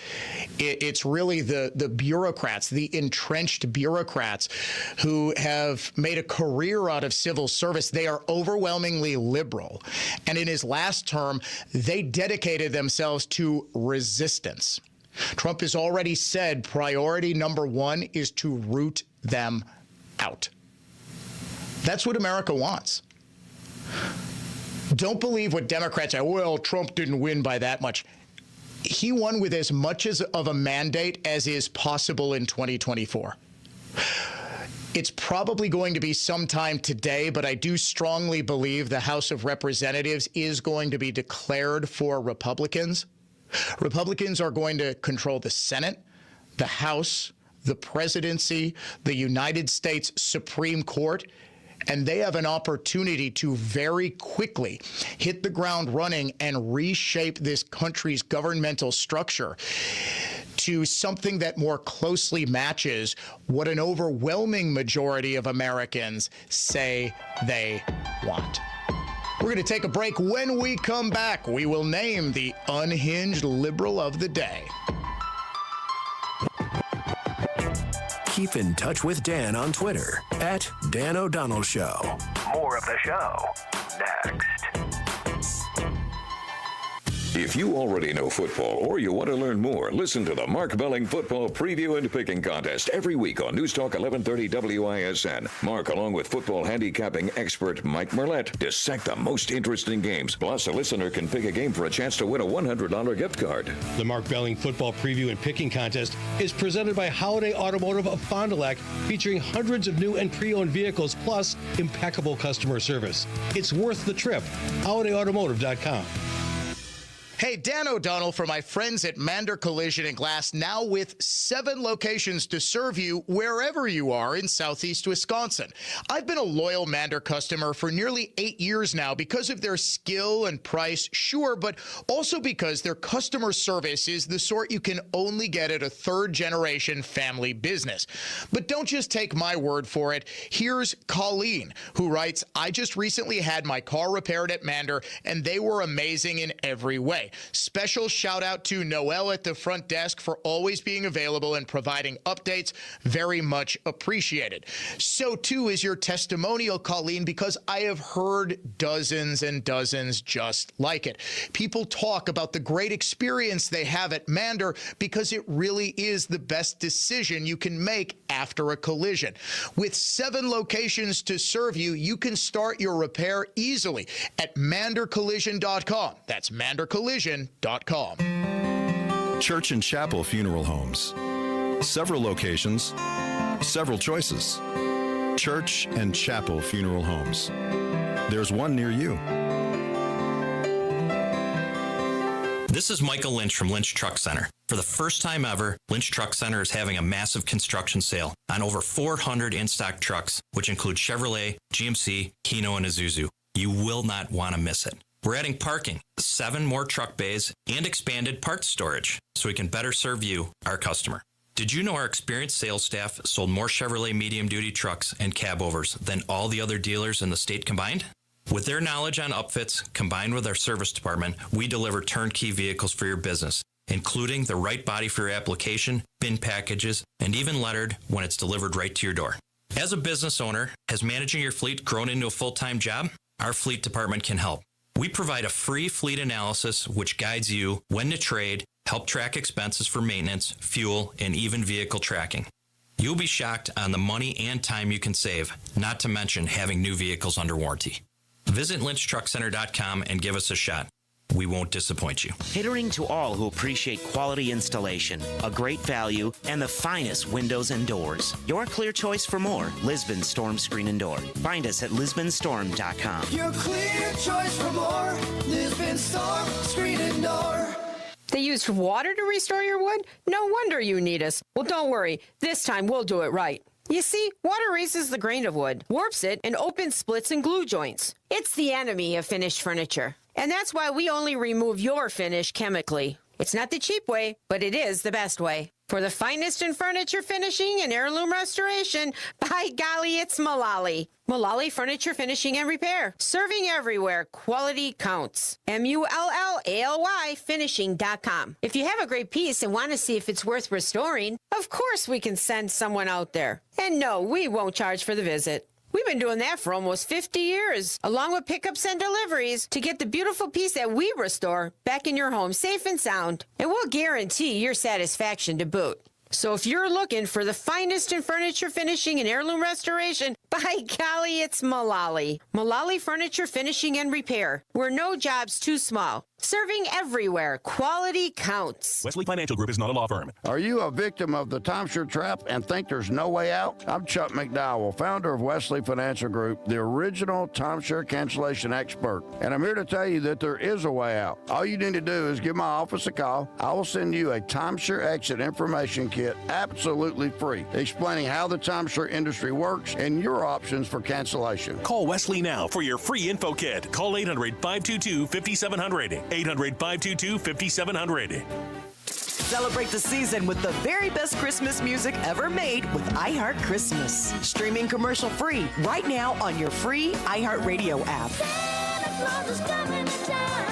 It's really the bureaucrats, the entrenched bureaucrats who have made a career out of civil service. They are overwhelmingly liberal. And in his last term, they dedicated themselves to resistance. Trump has already said priority number one is to root them out. That's what America wants. Don't believe what Democrats say. Well, Trump didn't win by that much. he won with as much of a mandate as is possible in 2024. It's probably going to be sometime today, but I do strongly believe the House of Representatives is going to be declared for Republicans. Republicans are going to control the Senate, the House, the presidency, the United States Supreme Court, and they have an opportunity to very quickly hit the ground running and reshape this country's governmental structure to something that more closely matches what an overwhelming majority of Americans say they want. We're going to take a break. When we come back, we will name the Unhinged Liberal of the Day. Keep in touch with Dan on Twitter at Dan O'Donnell Show. More of the show next. If you already know football or you want to learn more, listen to the Mark Belling Football Preview and Picking Contest every week on News Talk 1130 WISN. Mark, along with football handicapping expert Mike Merlette, dissect the most interesting games. Plus, a listener can pick a game for a chance to win a $100 gift card. The Mark Belling Football Preview and Picking Contest is presented by Holiday Automotive of Fond du Lac, featuring hundreds of new and pre-owned vehicles, plus impeccable customer service. It's worth the trip. HolidayAutomotive.com. Hey, Dan O'Donnell for my friends at Mander Collision and Glass, now with 7 locations to serve you wherever you are in southeast Wisconsin. I've been a loyal Mander customer for nearly 8 years now because of their skill and price, sure, but also because their customer service is the sort you can only get at a third-generation family business. But don't just take my word for it. Here's Colleen, who writes, I just recently had my car repaired at Mander, and they were amazing in every way. Special shout out to Noelle at the front desk for always being available and providing updates. Very much appreciated. So too is your testimonial, Colleen, because I have heard dozens and dozens just like it. People talk about the great experience they have at Mander because it really is the best decision you can make after a collision. With 7 locations to serve you, you can start your repair easily at mandercollision.com. That's mandercollision.com. Church and Chapel Funeral Homes. Several locations, several choices. Church and Chapel Funeral Homes. There's one near you. This is Michael Lynch from Lynch Truck Center. For the first time ever, Lynch Truck Center is having a massive construction sale on over 400 in-stock trucks, which include Chevrolet, GMC, Hino, and Isuzu. You will not want to miss it. We're adding parking, 7 more truck bays, and expanded parts storage so we can better serve you, our customer. Did you know our experienced sales staff sold more Chevrolet medium-duty trucks and cab-overs than all the other dealers in the state combined? With their knowledge on upfits, combined with our service department, we deliver turnkey vehicles for your business, including the right body for your application, bin packages, and even lettered when it's delivered right to your door. As a business owner, has managing your fleet grown into a full-time job? Our fleet department can help. We provide a free fleet analysis which guides you when to trade, help track expenses for maintenance, fuel, and even vehicle tracking. You'll be shocked on the money and time you can save, not to mention having new vehicles under warranty. Visit lynchtruckcenter.com and give us a shot. We won't disappoint you. Catering to all who appreciate quality installation, a great value, and the finest windows and doors. Your clear choice for more, Lisbon Storm Screen and Door. Find us at lisbonstorm.com. Your clear choice for more, Lisbon Storm Screen and Door. They used water to restore your wood? No wonder you need us. Well, don't worry. This time we'll do it right. You see, water raises the grain of wood, warps it, and opens splits and glue joints. It's the enemy of finished furniture. And that's why we only remove your finish chemically. It's not the cheap way, but it is the best way. For the finest in furniture finishing and heirloom restoration, by golly, it's Mullally. Mullally Furniture Finishing and Repair. Serving everywhere. Quality counts. MULLALY finishing.com. If you have a great piece and want to see if it's worth restoring, of course we can send someone out there. And no, we won't charge for the visit. We've been doing that for almost 50 years, along with pickups and deliveries, to get the beautiful piece that we restore back in your home safe and sound. And we'll guarantee your satisfaction to boot. So if you're looking for the finest in furniture finishing and heirloom restoration, by golly, it's Mullally. Mullally Furniture Finishing and Repair. We're no job's too small. Serving everywhere. Quality counts. Wesley Financial Group is not a law firm. Are you a victim of the timeshare trap and think there's no way out? I'm Chuck McDowell, founder of Wesley Financial Group, the original timeshare cancellation expert. And I'm here to tell you that there is a way out. All you need to do is give my office a call. I will send you a timeshare exit information kit absolutely free, explaining how the timeshare industry works and your options for cancellation. Call Wesley now for your free info kit. Call 800-522-5700. 800-522-5700. Celebrate the season with the very best Christmas music ever made with iHeart Christmas. Streaming commercial free right now on your free iHeartRadio app. Santa Claus is coming to town.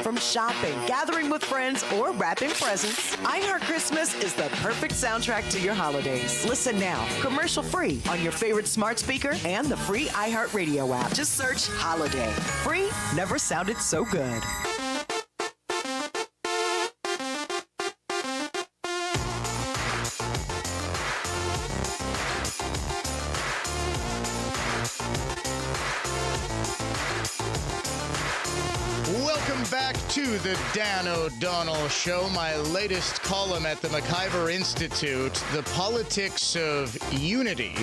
From shopping, gathering with friends, or wrapping presents, iHeart Christmas is the perfect soundtrack to your holidays. Listen now, commercial free on your favorite smart speaker and the free iHeart Radio app. Just search Holiday. Free never sounded so good. Welcome back to the Dan O'Donnell Show, my latest column at the McIver Institute, The Politics of Unity,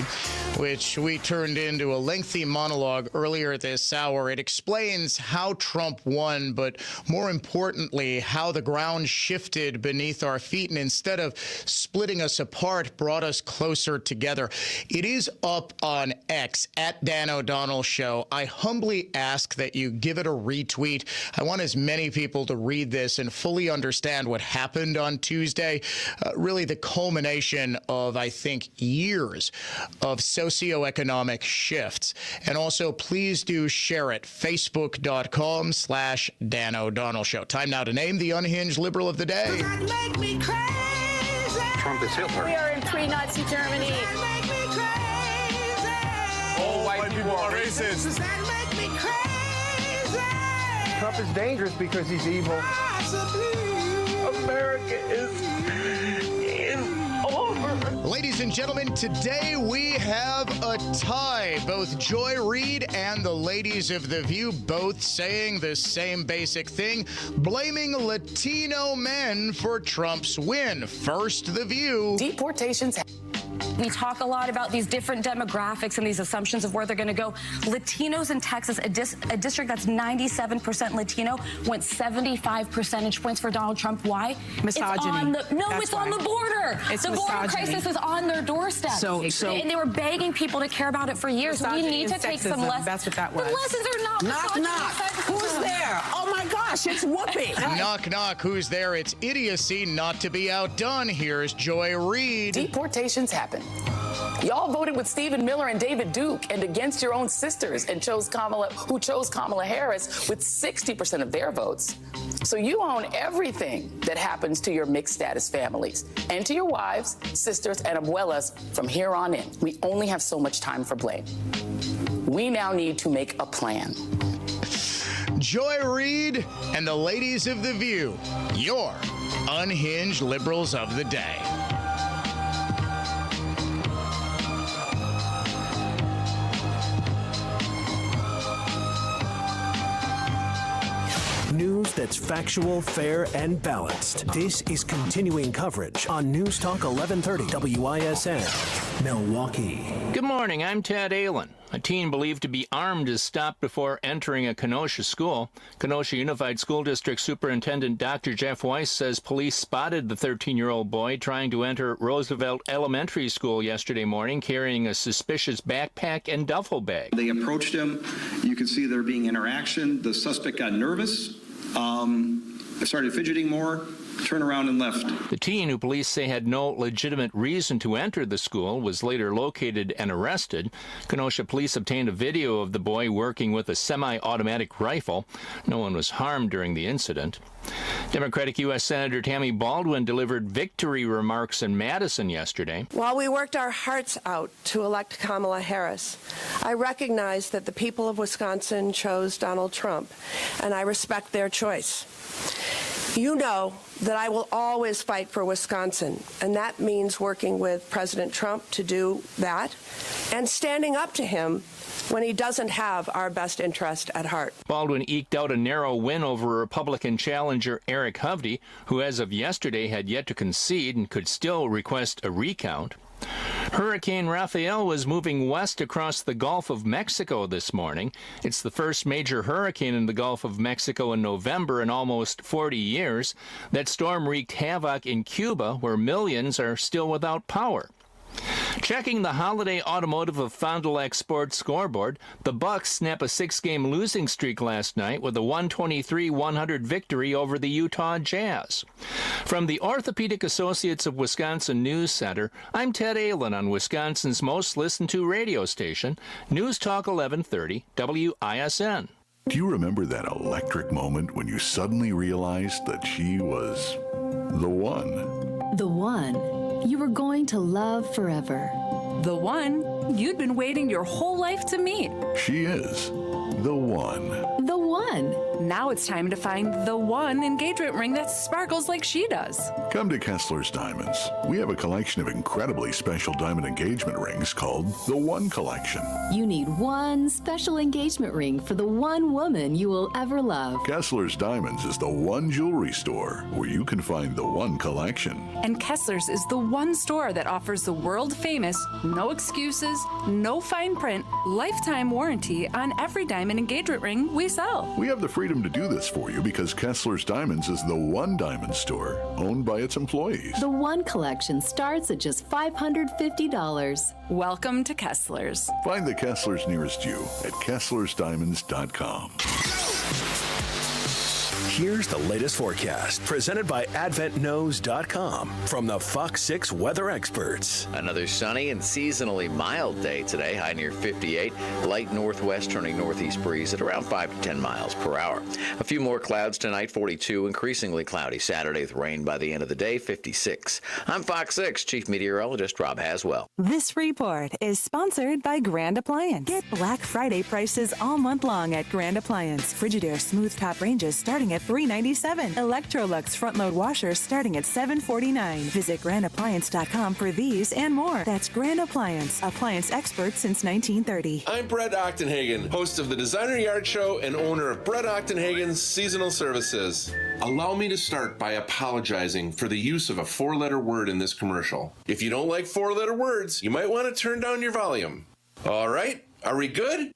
which we turned into a lengthy monologue earlier this hour. It explains how Trump won, but more importantly, how the ground shifted beneath our feet and instead of splitting us apart, brought us closer together. It is up on X, at Dan O'Donnell Show. I humbly ask that you give it a retweet. I want as many people to read this and fully understand what happened on Tuesday. Really the culmination of, I think, years of socioeconomic shifts. And also, please do share it. Facebook.com/Dan O'Donnell Show. Time now to name the unhinged liberal of the day. Make me crazy. Trump is Hitler. We are in pre-Nazi Germany. Make me crazy. All white people are racist. Does that make me crazy? Trump is dangerous because he's evil. America is over. Ladies and gentlemen, today we have a tie. Both Joy Reid and the ladies of The View both saying the same basic thing, blaming Latino men for Trump's win. First, The View. Deportations. We talk a lot about these different demographics and these assumptions of where they're going to go. Latinos in Texas, a district that's 97% Latino, went 75 percentage points for Donald Trump. Why? Misogyny. It's on the border. The border crisis is on their doorstep. And they were begging people to care about it for years. We need to take some lessons. That's what that was. The lessons are not Knock, knock. Who's there? Oh, my gosh, it's Whoopi. Knock, knock. Who's there? It's idiocy not to be outdone. Here's Joy Reid. Deportations happen. Y'all voted with Stephen Miller and David Duke and against your own sisters and chose Kamala Harris with 60% of their votes. So you own everything that happens to your mixed status families and to your wives, sisters, and abuelas from here on in. We only have so much time for blame. We now need to make a plan. Joy Reid and the ladies of The View, your unhinged liberals of the day. News that's factual, fair, and balanced. This is continuing coverage on News Talk 1130 WISN, Milwaukee. Good morning, I'm Tad Allen. A teen believed to be armed is stopped before entering a Kenosha school. Kenosha Unified School District Superintendent Dr. Jeff Weiss says police spotted the 13-year-old boy trying to enter Roosevelt Elementary School yesterday morning carrying a suspicious backpack and duffel bag. They approached him. You could see there being interaction. The suspect got nervous, started fidgeting more, turned around and left. The teen, who police say had no legitimate reason to enter the school, was later located and arrested. Kenosha police obtained a video of the boy working with a semi-automatic rifle. No one was harmed during the incident. Democratic U.S. Senator Tammy Baldwin delivered victory remarks in Madison yesterday. While we worked our hearts out to elect Kamala Harris, I recognize that the people of Wisconsin chose Donald Trump, and I respect their choice. You know that I will always fight for Wisconsin, and that means working with President Trump to do that, and standing up to him when he doesn't have our best interest at heart. Baldwin eked out a narrow win over Republican challenger Eric Hovde, who as of yesterday had yet to concede and could still request a recount. Hurricane Rafael was moving west across the Gulf of Mexico this morning. It's the first major hurricane in the Gulf of Mexico in November in almost 40 years. That storm wreaked havoc in Cuba, where millions are still without power. Checking the Holiday Automotive of Fond du Lac Sports scoreboard, the Bucks snap a 6-game losing streak last night with a 123-100 victory over the Utah Jazz. From the Orthopedic Associates of Wisconsin News Center, I'm Ted Ahlin on Wisconsin's most listened to radio station, News Talk 1130 WISN. Do you remember that electric moment when you suddenly realized that she was the one? The one you were going to love forever. The one you'd been waiting your whole life to meet. She is the one. The one. Now it's time to find the one engagement ring that sparkles like she does. Come to Kessler's Diamonds. We have a collection of incredibly special diamond engagement rings called the One Collection. You need one special engagement ring for the one woman you will ever love. Kessler's Diamonds is the one jewelry store where you can find the One Collection. And Kessler's is the one store that offers the world-famous, no excuses, no fine print, lifetime warranty on every diamond engagement ring we sell. We have the freedom to do this for you because Kessler's Diamonds is the one diamond store owned by its employees. The One Collection starts at just $550. Welcome to Kessler's. Find the Kessler's nearest you at Kessler'sDiamonds.com. Here's the latest forecast presented by AdventKnows.com from the Fox 6 weather experts. Another sunny and seasonally mild day today, high near 58. Light northwest turning northeast breeze at around 5 to 10 miles per hour. A few more clouds tonight, 42. Increasingly cloudy Saturday with rain by the end of the day, 56. I'm Fox 6 Chief Meteorologist Rob Haswell. This report is sponsored by Grand Appliance. Get Black Friday prices all month long at Grand Appliance. Frigidaire smooth top ranges starting at $397. Electrolux front load washers starting at $749. Visit grandappliance.com for these and more. That's Grand Appliance, appliance expert since 1930. I'm Brett Ochtenhagen, host of the Designer Yard Show and owner of Brett Ochtenhagen's Seasonal Services. Allow me to start by apologizing for the use of a 4-letter word in this commercial. If you don't like 4-letter words, you might want to turn down your volume. All right, are we good?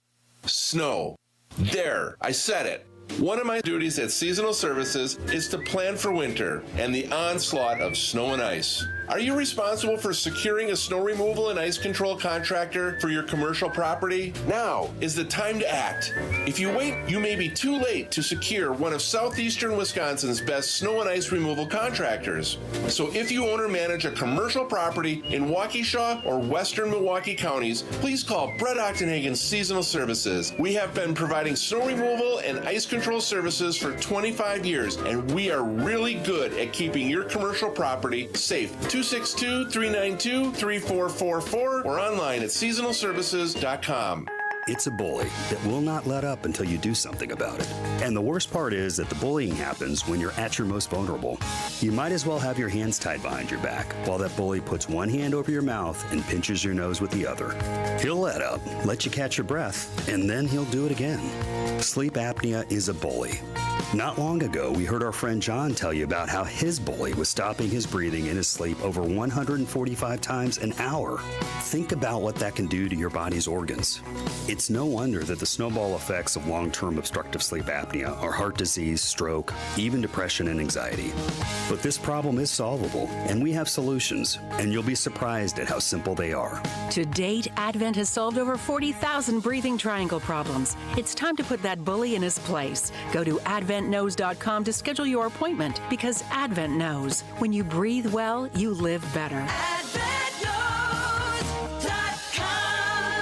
Snow. There, I said it. One of my duties at Seasonal Services is to plan for winter and the onslaught of snow and ice. Are you responsible for securing a snow removal and ice control contractor for your commercial property? Now is the time to act. If you wait, you may be too late to secure one of southeastern Wisconsin's best snow and ice removal contractors. So if you own or manage a commercial property in Waukesha or western Milwaukee counties, please call Brett Ochtenhagen's Seasonal Services. We have been providing snow removal and ice control services for 25 years, and we are really good at keeping your commercial property safe. 262-392-3444 or online at seasonalservices.com. It's a bully that will not let up until you do something about it. And the worst part is that the bullying happens when you're at your most vulnerable. You might as well have your hands tied behind your back while that bully puts one hand over your mouth and pinches your nose with the other. He'll let up, let you catch your breath, and then he'll do it again. Sleep apnea is a bully. Not long ago, we heard our friend John tell you about how his bully was stopping his breathing in his sleep over 145 times an hour. Think about what that can do to your body's organs. It's no wonder that the snowball effects of long-term obstructive sleep apnea are heart disease, stroke, even depression and anxiety. But this problem is solvable, and we have solutions, and you'll be surprised at how simple they are. To date, Advent has solved over 40,000 breathing triangle problems. It's time to put that bully in his place. Go to AdventKnows.com to schedule your appointment, because Advent knows when you breathe well, you live better.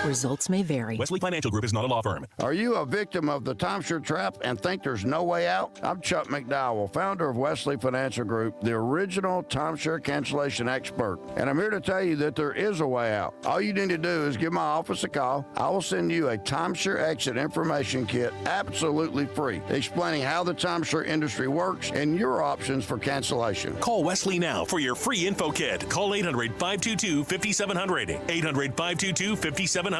Results may vary. Wesley Financial Group is not a law firm. Are you a victim of the timeshare trap and think there's no way out? I'm Chuck McDowell, founder of Wesley Financial Group, the original timeshare cancellation expert. And I'm here to tell you that there is a way out. All you need to do is give my office a call. I will send you a timeshare exit information kit absolutely free, explaining how the timeshare industry works and your options for cancellation. Call Wesley now for your free info kit. Call 800-522-5700. 800-522-5700.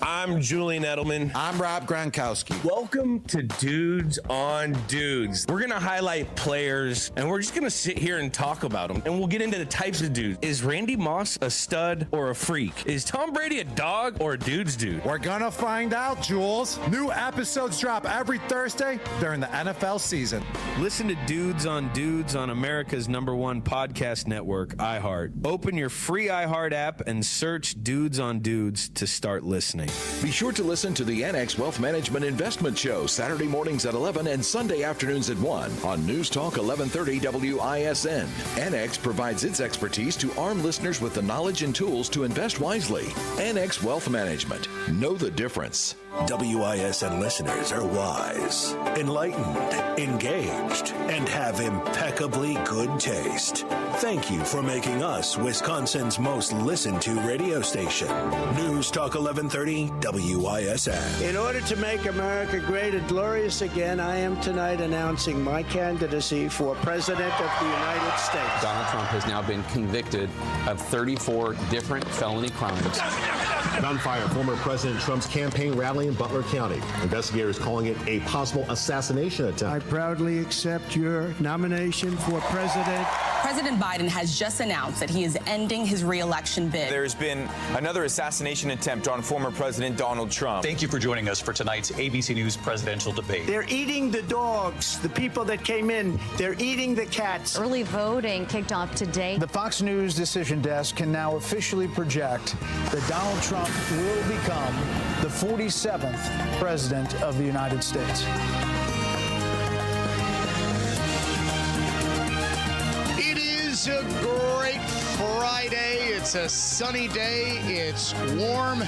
I'm Julian Edelman. I'm Rob Gronkowski. Welcome to Dudes on Dudes. We're going to highlight players, and we're just going to sit here and talk about them. And we'll get into the types of dudes. Is Randy Moss a stud or a freak? Is Tom Brady a dog or a dude's dude? We're going to find out, Jules. New episodes drop every Thursday during the NFL season. Listen to Dudes on America's #1 podcast network, iHeart. Open your free iHeart app and search Dudes on Dudes to start listening. Be sure to listen to the Annex Wealth Management Investment Show Saturday mornings at 11 and Sunday afternoons at 1 on News Talk 1130 WISN. Annex provides its expertise to arm listeners with the knowledge and tools to invest wisely. Annex Wealth Management. Know the difference. WISN listeners are wise, enlightened, engaged, and have impeccably good taste. Thank you for making us Wisconsin's most listened to radio station. News Talk 1130 WISN. In order to make America great and glorious again, I am tonight announcing my candidacy for President of the United States. Donald Trump has now been convicted of 34 different felony crimes. Gunfire, former President Trump's campaign rally in Butler County. Investigators calling it a possible assassination attempt. I proudly accept your nomination for president. President Biden has just announced that he is ending his re-election bid. There's been another assassination attempt on former President Donald Trump. Thank you for joining us for tonight's ABC News presidential debate. They're eating the dogs, the people that came in. They're eating the cats. Early voting kicked off today. The Fox News decision desk can now officially project that Donald Trump will become the 47th president of the United States. It is a great Friday. It's a sunny day. It's warm.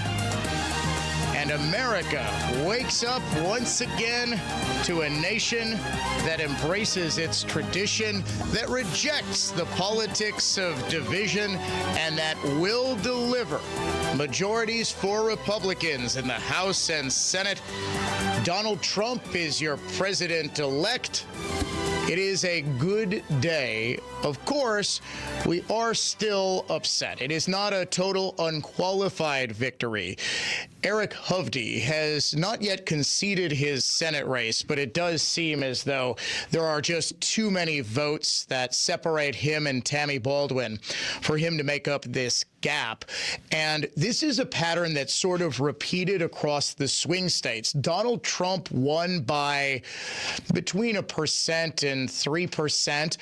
And America wakes up once again to a nation that embraces its tradition, that rejects the politics of division, and that will deliver majorities for Republicans in the House and Senate. Donald Trump is your president-elect. It is a good day. Of course, we are still upset. It is not a total unqualified victory. Eric Hovde has not yet conceded his Senate race, but it does seem as though there are just too many votes that separate him and Tammy Baldwin for him to make up this gap. And this is a pattern that's sort of repeated across the swing states. Donald Trump won by between 1% and 3%,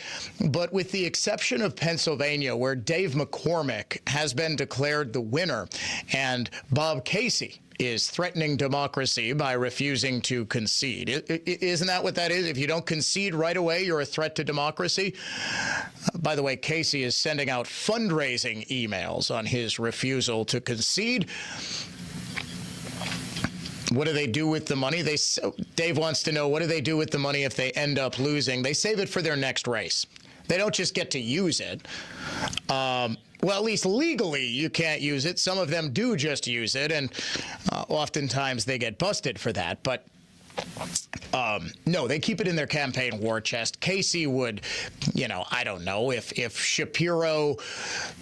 but with the exception of Pennsylvania, where Dave McCormick has been declared the winner, and Bob Casey is threatening democracy by refusing to concede. Isn't that what that is? If you don't concede right away, you're a threat to democracy. By the way, Casey is sending out fundraising emails on his refusal to concede. What do they do with the money? Dave wants to know, what do they do with the money if they end up losing? They save it for their next race. They don't just get to use it. Well, at least legally, you can't use it. Some of them do just use it, and oftentimes they get busted for that. But no, they keep it in their campaign war chest. Casey would, I don't know, if Shapiro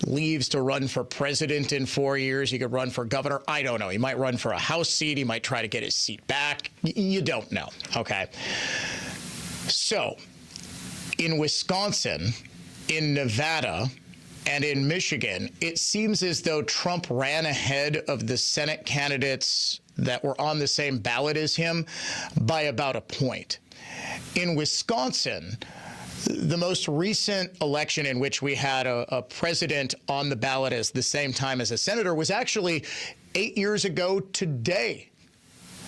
leaves to run for president in 4 years, he could run for governor. I don't know. He might run for a House seat. He might try to get his seat back. You don't know. Okay. So, in Wisconsin, in Nevada, and in Michigan, it seems as though Trump ran ahead of the Senate candidates that were on the same ballot as him by about a point. In Wisconsin, the most recent election in which we had a president on the ballot at the same time as a senator was actually 8 years ago today.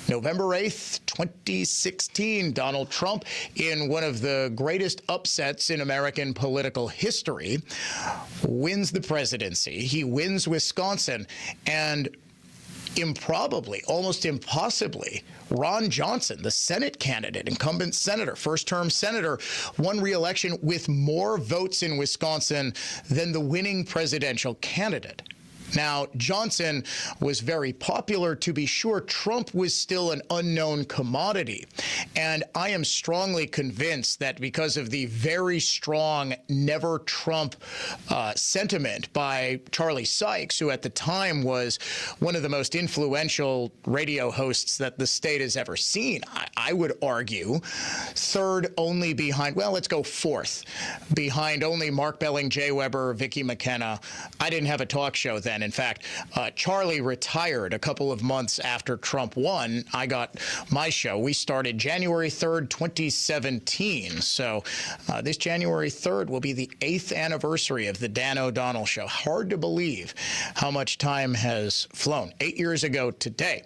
November 8th, 2016, Donald Trump, in one of the greatest upsets in American political history, wins the presidency. He wins Wisconsin. And improbably, almost impossibly, Ron Johnson, the Senate candidate, incumbent senator, first-term senator, won re-election with more votes in Wisconsin than the winning presidential candidate. Now, Johnson was very popular, to be sure. Trump was still an unknown commodity. And I am strongly convinced that because of the very strong never Trump sentiment by Charlie Sykes, who at the time was one of the most influential radio hosts that the state has ever seen, I would argue, third only behind, well, let's go fourth, behind only Mark Belling, Jay Weber, Vicki McKenna. I didn't have a talk show then. In fact, Charlie retired a couple of months after Trump won. I got my show. We started January 3rd, 2017. So this January 3rd will be the 8th anniversary of the Dan O'Donnell Show. Hard to believe how much time has flown. 8 years ago today.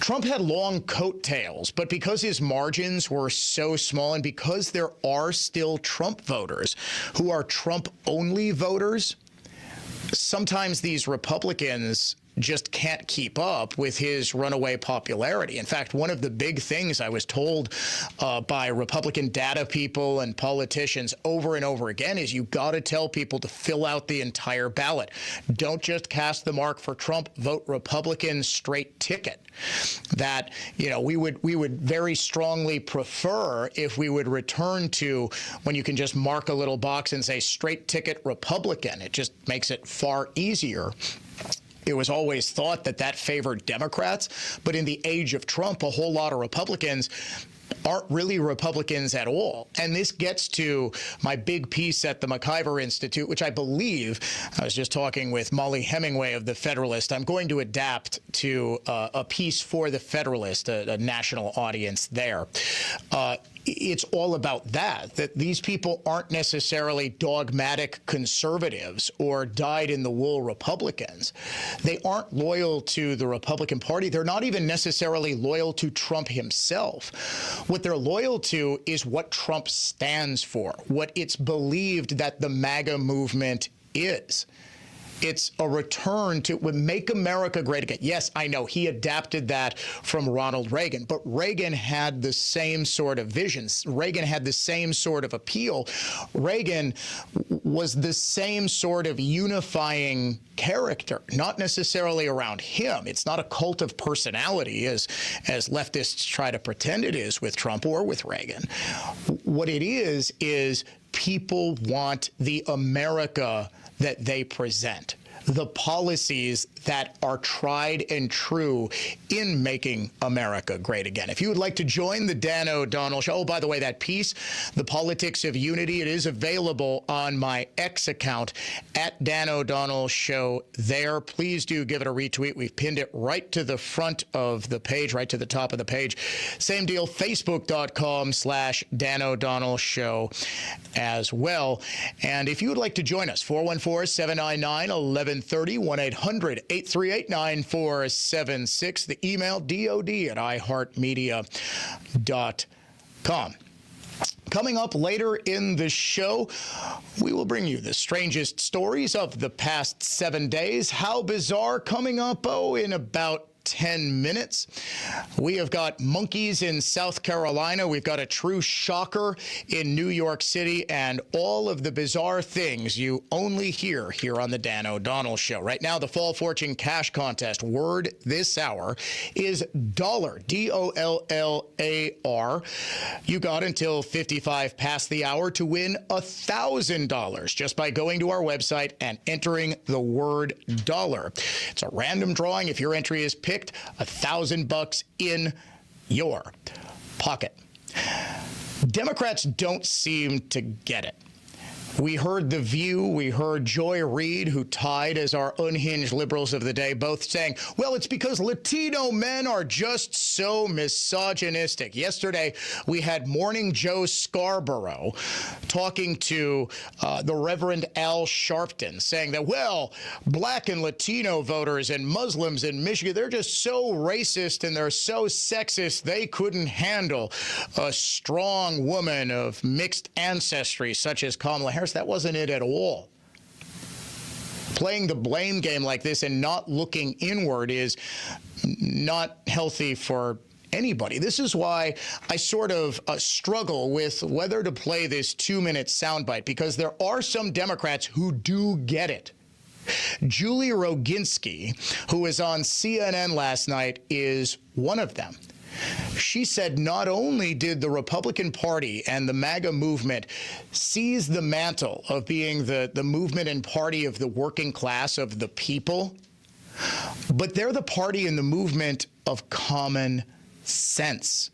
Trump had long coattails, but because his margins were so small and because there are still Trump voters who are Trump-only voters, sometimes these Republicans just can't keep up with his runaway popularity. In fact, one of the big things I was told by Republican data people and politicians over and over again is you got to tell people to fill out the entire ballot. Don't just cast the mark for Trump, vote Republican straight ticket. That, you know, we would very strongly prefer if we would return to when you can just mark a little box and say straight ticket Republican. It just makes it far easier. It was always thought that that favored Democrats, but in the age of Trump, a whole lot of Republicans aren't really Republicans at all. And this gets to my big piece at the McIver Institute, which I believe, I was just talking with Molly Hemingway of The Federalist, I'm going to adapt to a piece for The Federalist, a national audience there. It's all about that these people aren't necessarily dogmatic conservatives or dyed-in-the-wool Republicans. They aren't loyal to the Republican Party. They're not even necessarily loyal to Trump himself. What they're loyal to is what Trump stands for, what it's believed that the MAGA movement is. It's a return to make America great again. Yes, I know he adapted that from Ronald Reagan, but Reagan had the same sort of visions. Reagan had the same sort of appeal. Reagan was the same sort of unifying character, not necessarily around him. It's not a cult of personality as leftists try to pretend it is with Trump or with Reagan. What it is people want the America that they present, the policies that are tried and true in making America great again. If you would like to join the Dan O'Donnell Show, oh, by the way, that piece, The Politics of Unity, it is available on my X account at Dan O'Donnell Show there. Please do give it a retweet. We've pinned it right to the front of the page, right to the top of the page. Same deal, Facebook.com/Dan O'Donnell Show as well. And if you would like to join us, 414-799-1130, 1-800-838-9476. The email, dod@iheartmedia.com. Coming up later in the show, we will bring you the strangest stories of the past 7 days. How bizarre, coming up, in about 10 minutes. We have got monkeys in South Carolina. We've got a true shocker in New York City, and all of the bizarre things you only hear here on the Dan O'Donnell Show. Right now, the Fall Fortune Cash Contest word this hour is dollar, D-O-L-L-A-R. You got until 55 past the hour to win $1,000 just by going to our website and entering the word dollar. It's a random drawing. If your entry is picked, $1,000 in your pocket. Democrats don't seem to get it. We heard The View, we heard Joy Reid, who tied as our unhinged liberals of the day, both saying, well, it's because Latino men are just so misogynistic. Yesterday, we had Morning Joe Scarborough talking to the Reverend Al Sharpton, saying that, well, black and Latino voters and Muslims in Michigan, they're just so racist and they're so sexist, they couldn't handle a strong woman of mixed ancestry, such as Kamala Harris. That wasn't it at all. playing the blame game like this and not looking inward is not healthy for anybody. This is why I sort of struggle with whether to play this 2-minute soundbite, because there are some Democrats who do get it. Julie Roginski, who was on CNN last night, is one of them. She said not only did the Republican Party and the MAGA movement seize the mantle of being the movement and party of the working class, of the people, but they're the party and the movement of common sense.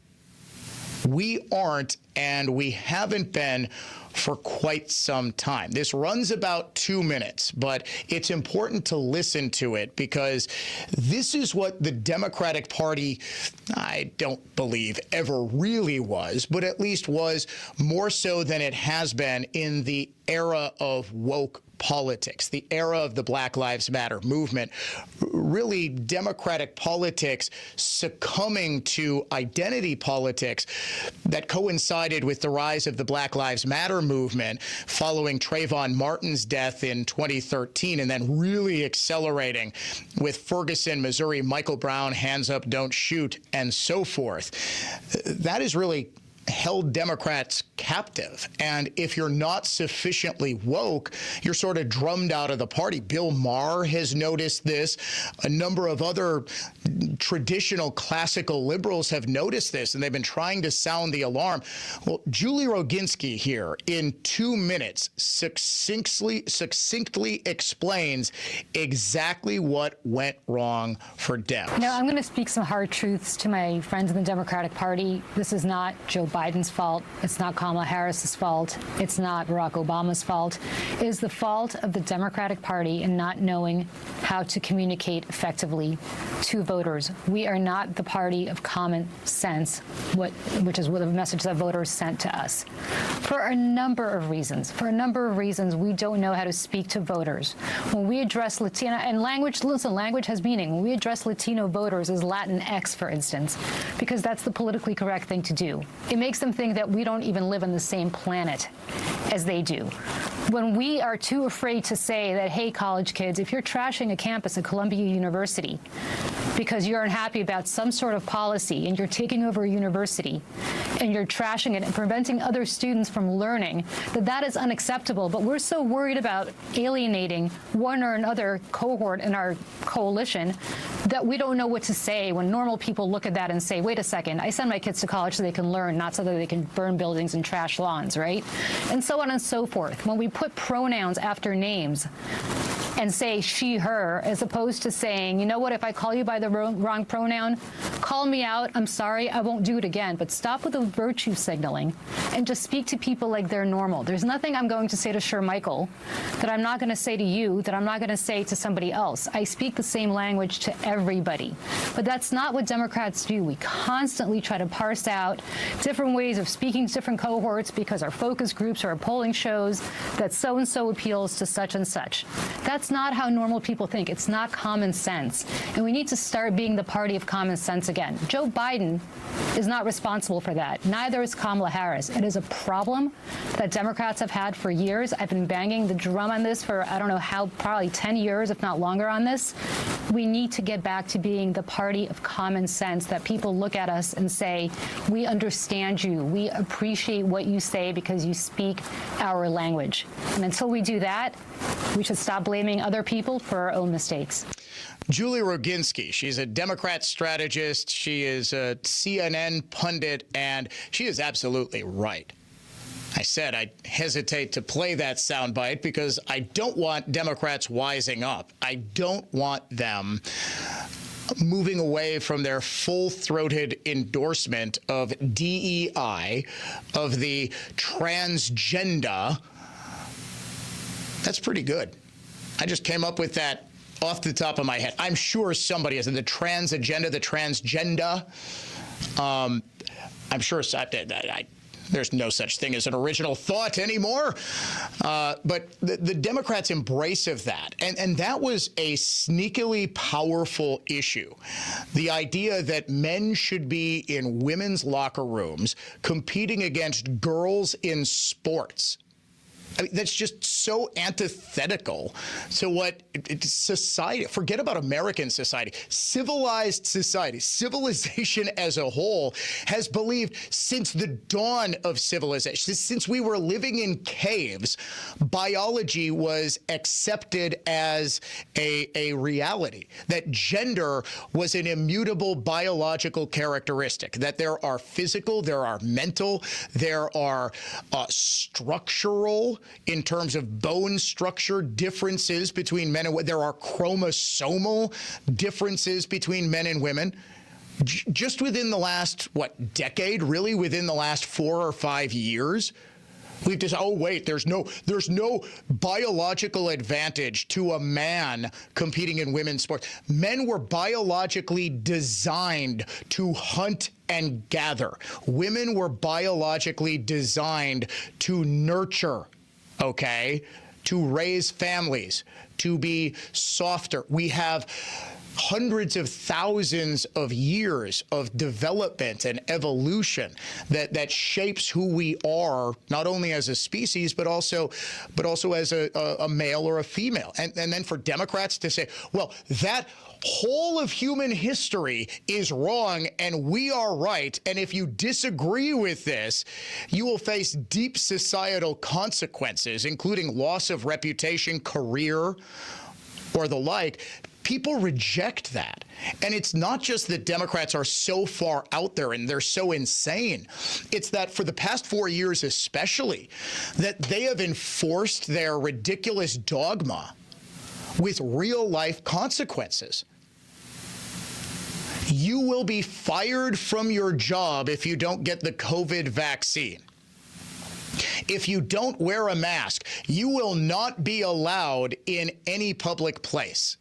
We aren't, and we haven't been for quite some time. This runs about 2 minutes, but it's important to listen to it because this is what the Democratic Party, I don't believe, ever really was, but at least was more so than it has been in the era of woke politics, the era of the Black Lives Matter movement. Really, Democratic politics succumbing to identity politics that coincided with the rise of the Black Lives Matter movement following Trayvon Martin's death in 2013, and then really accelerating with Ferguson, Missouri, Michael Brown, hands up, don't shoot, and so forth. That is really held Democrats captive. And if you're not sufficiently woke, you're sort of drummed out of the party. Bill Maher has noticed this. A number of other traditional classical liberals have noticed this, and they've been trying to sound the alarm. Well, Julie Roginski here in 2 minutes succinctly explains exactly what went wrong for Dems. You know, I'm going to speak some hard truths to my friends in the Democratic Party. This is not Joe Biden's fault. It's not Kamala Harris's fault. It's not Barack Obama's fault. It is the fault of the Democratic Party in not knowing how to communicate effectively to voters. We are not the party of common sense, which is what the message that voters sent to us. For a number of reasons. We don't know how to speak to voters. When we address Latino, and language has meaning. When we address Latino voters as Latinx, for instance, because that's the politically correct thing to do. It makes them think that we don't even live on the same planet as they do. When we are too afraid to say that, hey, college kids, if you're trashing a campus at Columbia University because you're unhappy about some sort of policy and you're taking over a university and you're trashing it and preventing other students from learning, that is unacceptable. But we're so worried about alienating one or another cohort in our coalition that we don't know what to say when normal people look at that and say, wait a second, I send my kids to college so they can learn, not so that they can burn buildings and trash lawns, right? And so on and so forth. When we put pronouns after names and say she, her, as opposed to saying, you know what, if I call you by the wrong pronoun, call me out, I'm sorry, I won't do it again. But stop with the virtue signaling and just speak to people like they're normal. There's nothing I'm going to say to Michael that I'm not going to say to you, that I'm not going to say to somebody else. I speak the same language to everybody. But that's not what Democrats do. We constantly try to parse out different ways of speaking to different cohorts because our focus groups or our polling shows that so-and-so appeals to such and such. That's not how normal people think. It's not common sense. And we need to start being the party of common sense again. Joe Biden is not responsible for that. Neither is Kamala Harris. It is a problem that Democrats have had for years. I've been banging the drum on this for, I don't know how, probably 10 years, if not longer on this. We need to get back to being the party of common sense, that people look at us and say, we understand you. We appreciate what you say because you speak our language. And until we do that, we should stop blaming other people for our own mistakes. Julie Roginski, she's a Democrat strategist. She is a CNN pundit, and she is absolutely right. I said I'd hesitate to play that soundbite because I don't want Democrats wising up. I don't want them moving away from their full-throated endorsement of DEI, of the transgender. That's pretty good. I just came up with that off the top of my head. I'm sure somebody is in the trans agenda, the transgender. I'm sure there's no such thing as an original thought anymore. But the Democrats' embrace of that, and that was a sneakily powerful issue. The idea that men should be in women's locker rooms competing against girls in sports. I mean, that's just so antithetical to what society, forget about American society, civilized society, civilization as a whole has believed since the dawn of civilization, since we were living in caves, biology was accepted as a reality, that gender was an immutable biological characteristic, that there are physical, there are mental, there are structural, in terms of bone structure differences between men and women. There are chromosomal differences between men and women. Just within the last, decade, really within the last 4 or 5 years, we've just, oh, wait, there's no biological advantage to a man competing in women's sports. Men were biologically designed to hunt and gather. Women were biologically designed to nurture, okay, to raise families, to be softer. We have hundreds of thousands of years of development and evolution that shapes who we are, not only as a species, but also as a male or a female. And then for Democrats to say, well, that whole of human history is wrong and we are right, and if you disagree with this, you will face deep societal consequences, including loss of reputation, career, or the like. People reject that. And it's not just that Democrats are so far out there and they're so insane. It's that for the past 4 years especially, that they have enforced their ridiculous dogma with real-life consequences. You will be fired from your job if you don't get the COVID vaccine. If you don't wear a mask, you will not be allowed in any public place.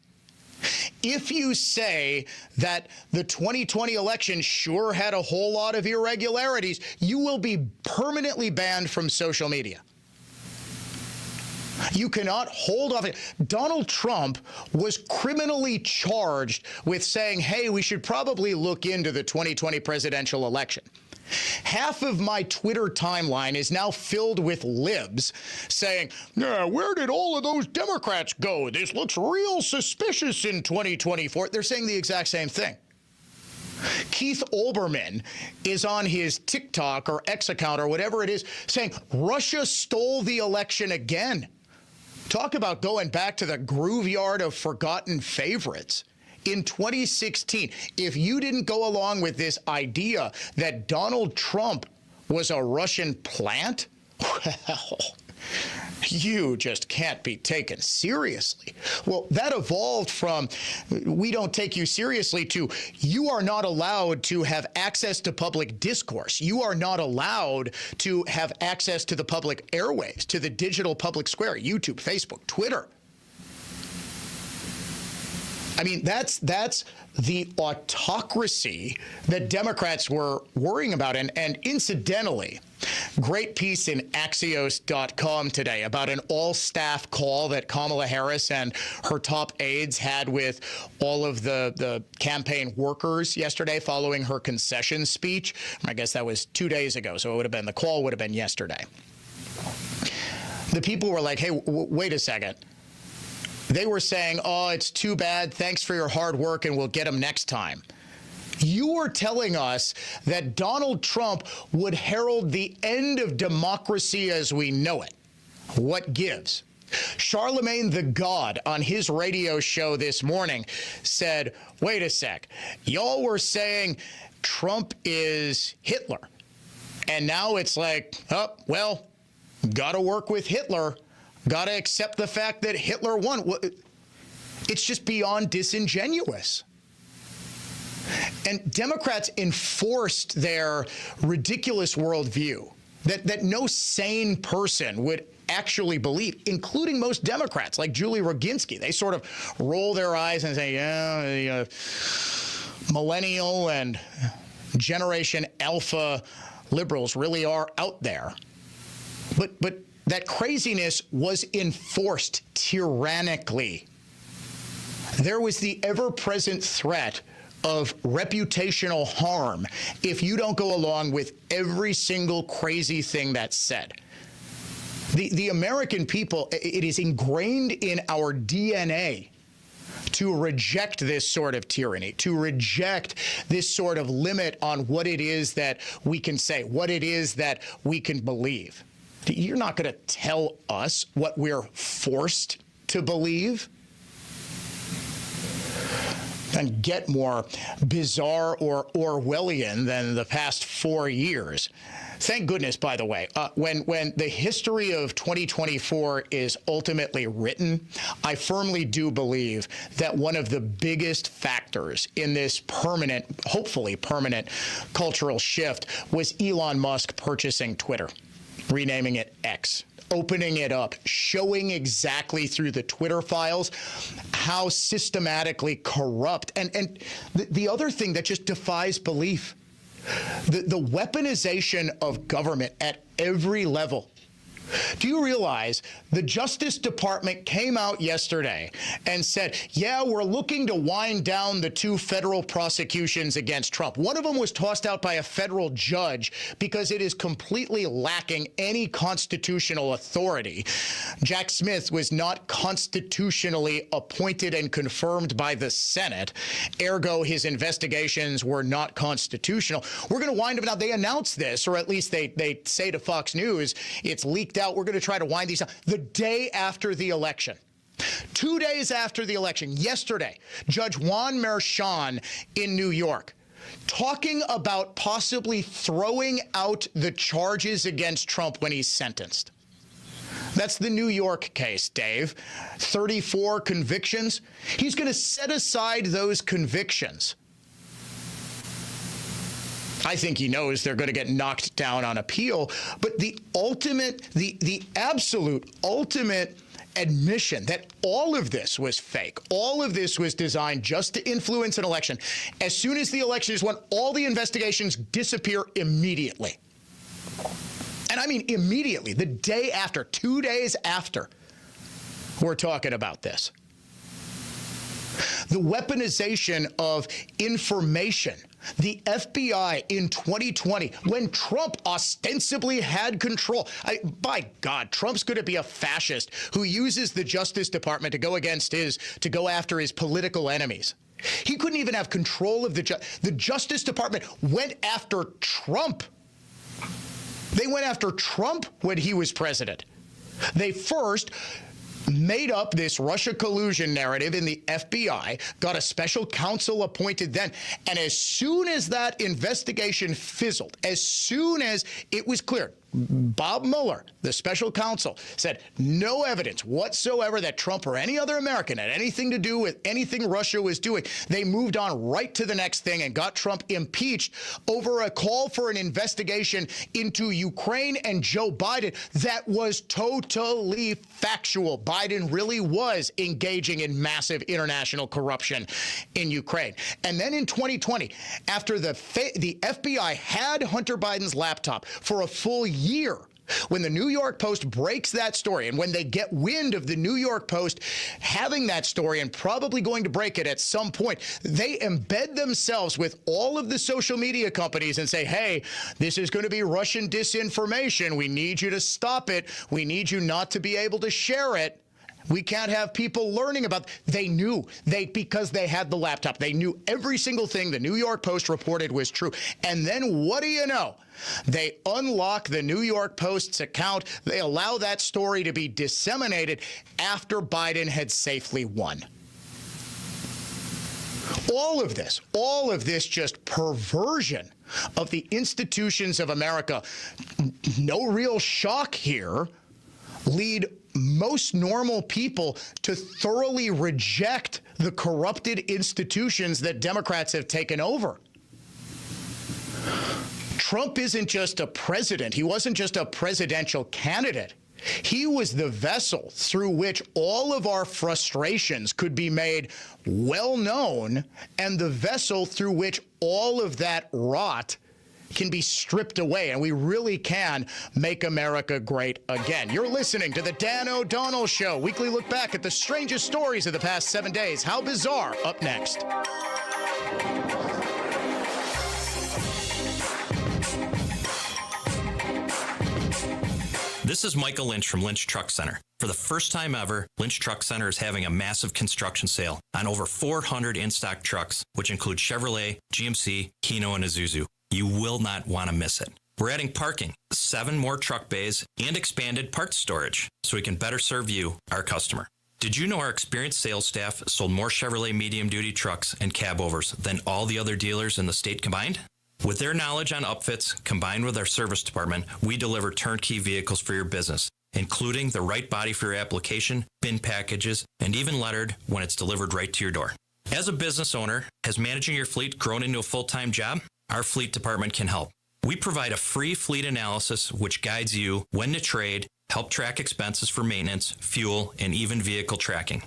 If you say that the 2020 election sure had a whole lot of irregularities, you will be permanently banned from social media. You cannot hold off. Donald Trump was criminally charged with saying, hey, we should probably look into the 2020 presidential election. Half of my Twitter timeline is now filled with libs saying, where did all of those Democrats go? This looks real suspicious in 2024. They're saying the exact same thing. Keith Olbermann is on his TikTok or X account or whatever it is saying Russia stole the election again. Talk about going back to the graveyard of forgotten favorites. In 2016, if you didn't go along with this idea that Donald Trump was a Russian plant, well, you just can't be taken seriously. Well, that evolved from we don't take you seriously to you are not allowed to have access to public discourse. You are not allowed to have access to the public airwaves, to the digital public square, YouTube, Facebook, Twitter. I mean, that's the autocracy that Democrats were worrying about. And incidentally, great piece in Axios.com today about an all-staff call that Kamala Harris and her top aides had with all of the campaign workers yesterday following her concession speech. I guess that was 2 days ago, so the call would have been yesterday. The people were like, hey, wait a second. They were saying, oh, it's too bad. Thanks for your hard work, and we'll get them next time. You were telling us that Donald Trump would herald the end of democracy as we know it. What gives? Charlemagne the God on his radio show this morning said, wait a sec, y'all were saying Trump is Hitler. And now it's like, oh, well, gotta work with Hitler. Got to accept the fact that Hitler won. It's just beyond disingenuous. And Democrats enforced their ridiculous worldview that no sane person would actually believe, including most Democrats, like Julie Roginski. They sort of roll their eyes and say, yeah, millennial and Generation Alpha liberals really are out there. But that craziness was enforced tyrannically. There was the ever-present threat of reputational harm if you don't go along with every single crazy thing that's said. The American people, it is ingrained in our DNA to reject this sort of tyranny, to reject this sort of limit on what it is that we can say, what it is that we can believe. You're not going to tell us what we're forced to believe. And get more bizarre or Orwellian than the past 4 years. Thank goodness, by the way, when the history of 2024 is ultimately written, I firmly do believe that one of the biggest factors in this permanent, hopefully permanent, cultural shift was Elon Musk purchasing Twitter, renaming it X, opening it up, showing exactly through the Twitter files how systematically corrupt. And the other thing that just defies belief, the weaponization of government at every level. Do you realize the Justice Department came out yesterday and said, yeah, we're looking to wind down the 2 federal prosecutions against Trump. One of them was tossed out by a federal judge because it is completely lacking any constitutional authority. Jack Smith was not constitutionally appointed and confirmed by the Senate. Ergo, his investigations were not constitutional. We're going to wind them down. They announced this, or at least they say to Fox News, it's leaked out. We're going to try to wind these down the day after the election. 2 days after the election, yesterday, Judge Juan Merchan in New York talking about possibly throwing out the charges against Trump when he's sentenced. That's the New York case, Dave. 34 convictions. He's going to set aside those convictions. I think he knows they're going to get knocked down on appeal. But the ultimate, the absolute ultimate admission that all of this was fake, all of this was designed just to influence an election. As soon as the election is won, all the investigations disappear immediately. And I mean immediately, the day after, 2 days after, we're talking about this. The weaponization of information. The FBI in 2020, when Trump ostensibly had control. By God, Trump's going to be a fascist who uses the Justice Department to go after his political enemies. He couldn't even have control of the Justice Department went after Trump. They went after Trump when he was president. They first made up this Russia collusion narrative in the FBI, got a special counsel appointed then, and as soon as that investigation fizzled, as soon as it was clear, Bob Mueller, the special counsel, said no evidence whatsoever that Trump or any other American had anything to do with anything Russia was doing. They moved on right to the next thing and got Trump impeached over a call for an investigation into Ukraine and Joe Biden that was totally factual. Biden really was engaging in massive international corruption in Ukraine. And then in 2020, after the FBI had Hunter Biden's laptop for a full year, when the New York Post breaks that story, and when they get wind of the New York Post having that story and probably going to break it at some point, they embed themselves with all of the social media companies and say, hey, this is going to be Russian disinformation. We need you to stop it. We need you not to be able to share it. We can't have people learning about. They knew, because they had the laptop. They knew every single thing the New York Post reported was true. And then what do you know? They unlock the New York Post's account. They allow that story to be disseminated after Biden had safely won. All of this just perversion of the institutions of America. No real shock here. Lead most normal people to thoroughly reject the corrupted institutions that Democrats have taken over. Trump isn't just a president. He wasn't just a presidential candidate. He was the vessel through which all of our frustrations could be made well known, and the vessel through which all of that rot can be stripped away, and we really can make America great again. You're listening to The Dan O'Donnell Show, weekly look back at the strangest stories of the past 7 days. How bizarre, up next. This is Michael Lynch from Lynch Truck Center. For the first time ever, Lynch Truck Center is having a massive construction sale on over 400 in-stock trucks, which include Chevrolet, GMC, Hino, and Isuzu. You will not want to miss it. We're adding parking, 7 more truck bays, and expanded parts storage so we can better serve you, our customer. Did you know our experienced sales staff sold more Chevrolet medium-duty trucks and cab overs than all the other dealers in the state combined? With their knowledge on upfits, combined with our service department, we deliver turnkey vehicles for your business, including the right body for your application, bin packages, and even lettered when it's delivered right to your door. As a business owner, has managing your fleet grown into a full-time job? Our fleet department can help. We provide a free fleet analysis which guides you when to trade, help track expenses for maintenance, fuel, and even vehicle tracking.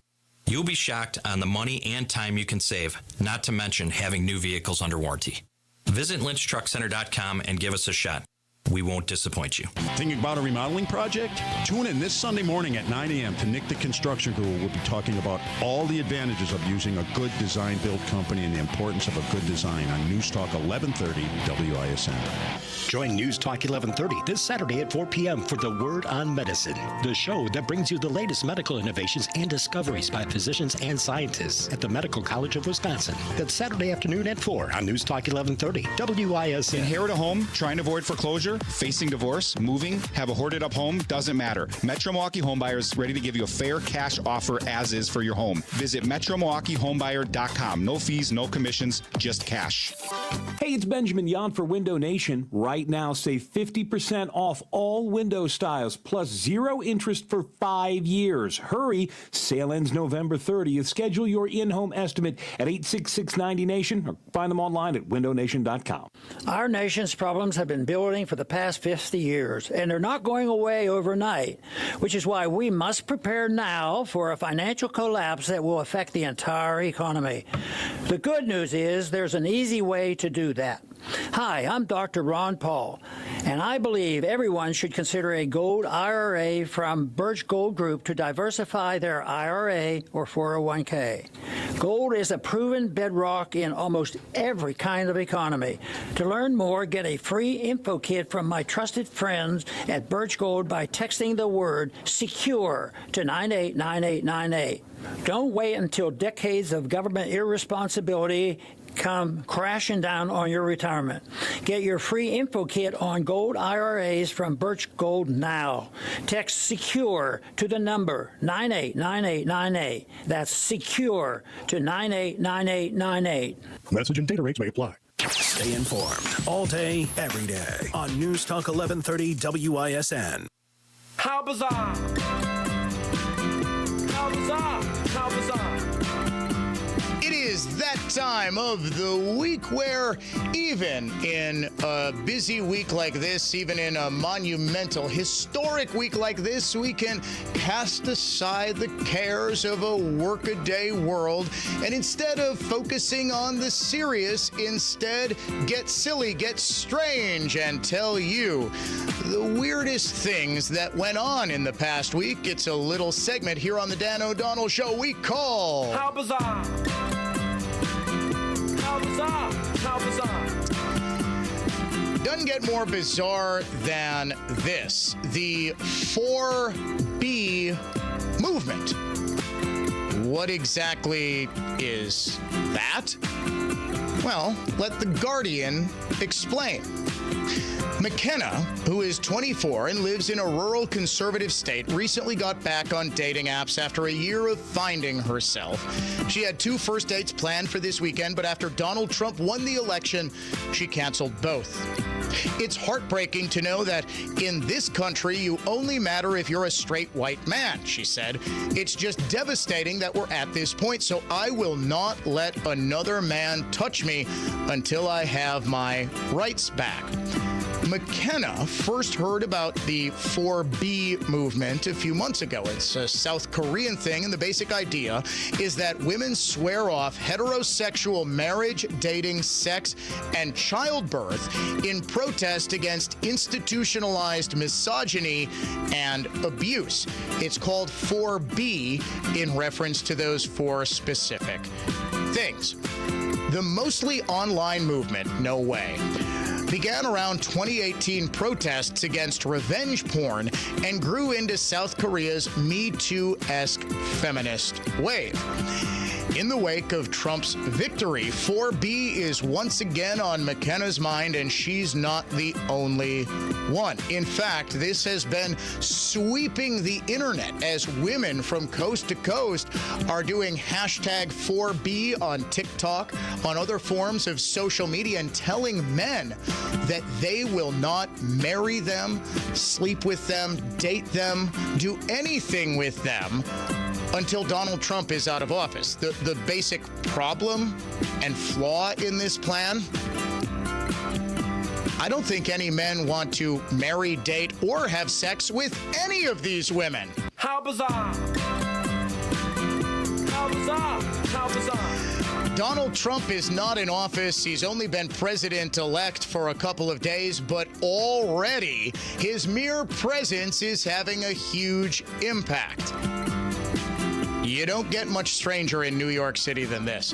You'll be shocked on the money and time you can save, not to mention having new vehicles under warranty. Visit lynchtruckcenter.com and give us a shot. We won't disappoint you. Thinking about a remodeling project? Tune in this Sunday morning at 9 a.m. to Nick the Construction Guru. We'll be talking about all the advantages of using a good design build company and the importance of a good design on News Talk 1130 WISN. Join News Talk 1130 this Saturday at 4 p.m. for The Word on Medicine, the show that brings you the latest medical innovations and discoveries by physicians and scientists at the Medical College of Wisconsin. That's Saturday afternoon at 4 on News Talk 1130 WISN. Inherit a home, trying to avoid foreclosure, facing divorce, moving, have a hoarded up home, doesn't matter. Metro Milwaukee Homebuyer is ready to give you a fair cash offer as is for your home. Visit MetroMilwaukeeHomebuyer.com. No fees, no commissions, just cash. Hey, it's Benjamin Yon for Window Nation. Right now, save 50% off all window styles, plus 0 interest for 5 years. Hurry, sale ends November 30th. Schedule your in-home estimate at 866-90-NATION or find them online at windownation.com. Our nation's problems have been building for the past 50 years, and they're not going away overnight, which is why we must prepare now for a financial collapse that will affect the entire economy. The good news is there's an easy way to do that. Hi, I'm Dr. Ron Paul, and I believe everyone should consider a gold IRA from Birch Gold Group to diversify their IRA or 401k. Gold is a proven bedrock in almost every kind of economy. To learn more, get a free info kit from my trusted friends at Birch Gold by texting the word SECURE to 989898. Don't wait until decades of government irresponsibility come crashing down on your retirement. Get your free info kit on gold IRAs from Birch Gold now. Text SECURE to the number 989898. That's SECURE to 989898. Message and data rates may apply. Stay informed all day, every day on News Talk 1130 WISN. How bizarre! How bizarre! How bizarre! It is that time of the week where even in a busy week like this, even in a monumental, historic week like this, we can cast aside the cares of a workaday world and instead of focusing on the serious, instead get silly, get strange, and tell you the weirdest things that went on in the past week. It's a little segment here on the Dan O'Donnell Show we call How Bizarre! How bizarre! How bizarre! Doesn't get more bizarre than this. The 4B movement. What exactly is that? Well, let The Guardian explain. McKenna, who is 24 and lives in a rural conservative state, recently got back on dating apps after a year of finding herself. She had 2 first dates planned for this weekend, but after Donald Trump won the election, she canceled both. It's heartbreaking to know that in this country, you only matter if you're a straight white man, she said. It's just devastating that we're at this point, so I will not let another man touch me until I have my rights back. McKenna first heard about the 4B movement a few months ago. It's a South Korean thing, and the basic idea is that women swear off heterosexual marriage, dating, sex, and childbirth in protest against institutionalized misogyny and abuse. It's called 4B in reference to those 4 specific things. The mostly online movement, no way. began around 2018 protests against revenge porn and grew into South Korea's Me Too-esque feminist wave. In the wake of Trump's victory, 4B is once again on McKenna's mind, and she's not the only one. In fact, this has been sweeping the internet as women from coast to coast are doing hashtag 4B on TikTok, on other forms of social media, and telling men that they will not marry them, sleep with them, date them, do anything with them until Donald Trump is out of office. The basic problem and flaw in this plan, I don't think any men want to marry, date, or have sex with any of these women. How bizarre! How bizarre! How bizarre! Donald Trump is not in office. He's only been president-elect for a couple of days, but already his mere presence is having a huge impact. You don't get much stranger in New York City than this.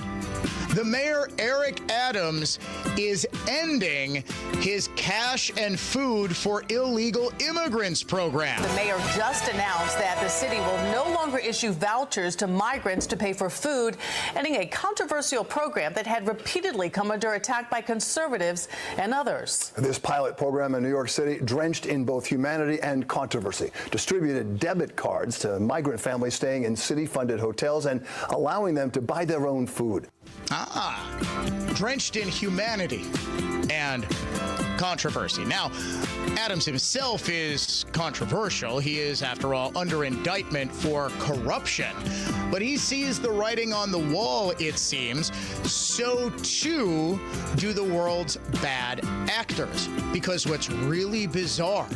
The mayor, Eric Adams, is ending his cash and food for illegal immigrants program. The mayor just announced that the city will no longer issue vouchers to migrants to pay for food, ending a controversial program that had repeatedly come under attack by conservatives and others. This pilot program in New York City, drenched in both humanity and controversy, distributed debit cards to migrant families staying in city-funded hotels and allowing them to buy their own food. Drenched in humanity and controversy. Now, Adams himself is controversial. He is, after all, under indictment for corruption. But he sees the writing on the wall, it seems. So, too, do the world's bad actors. Because what's really bizarre,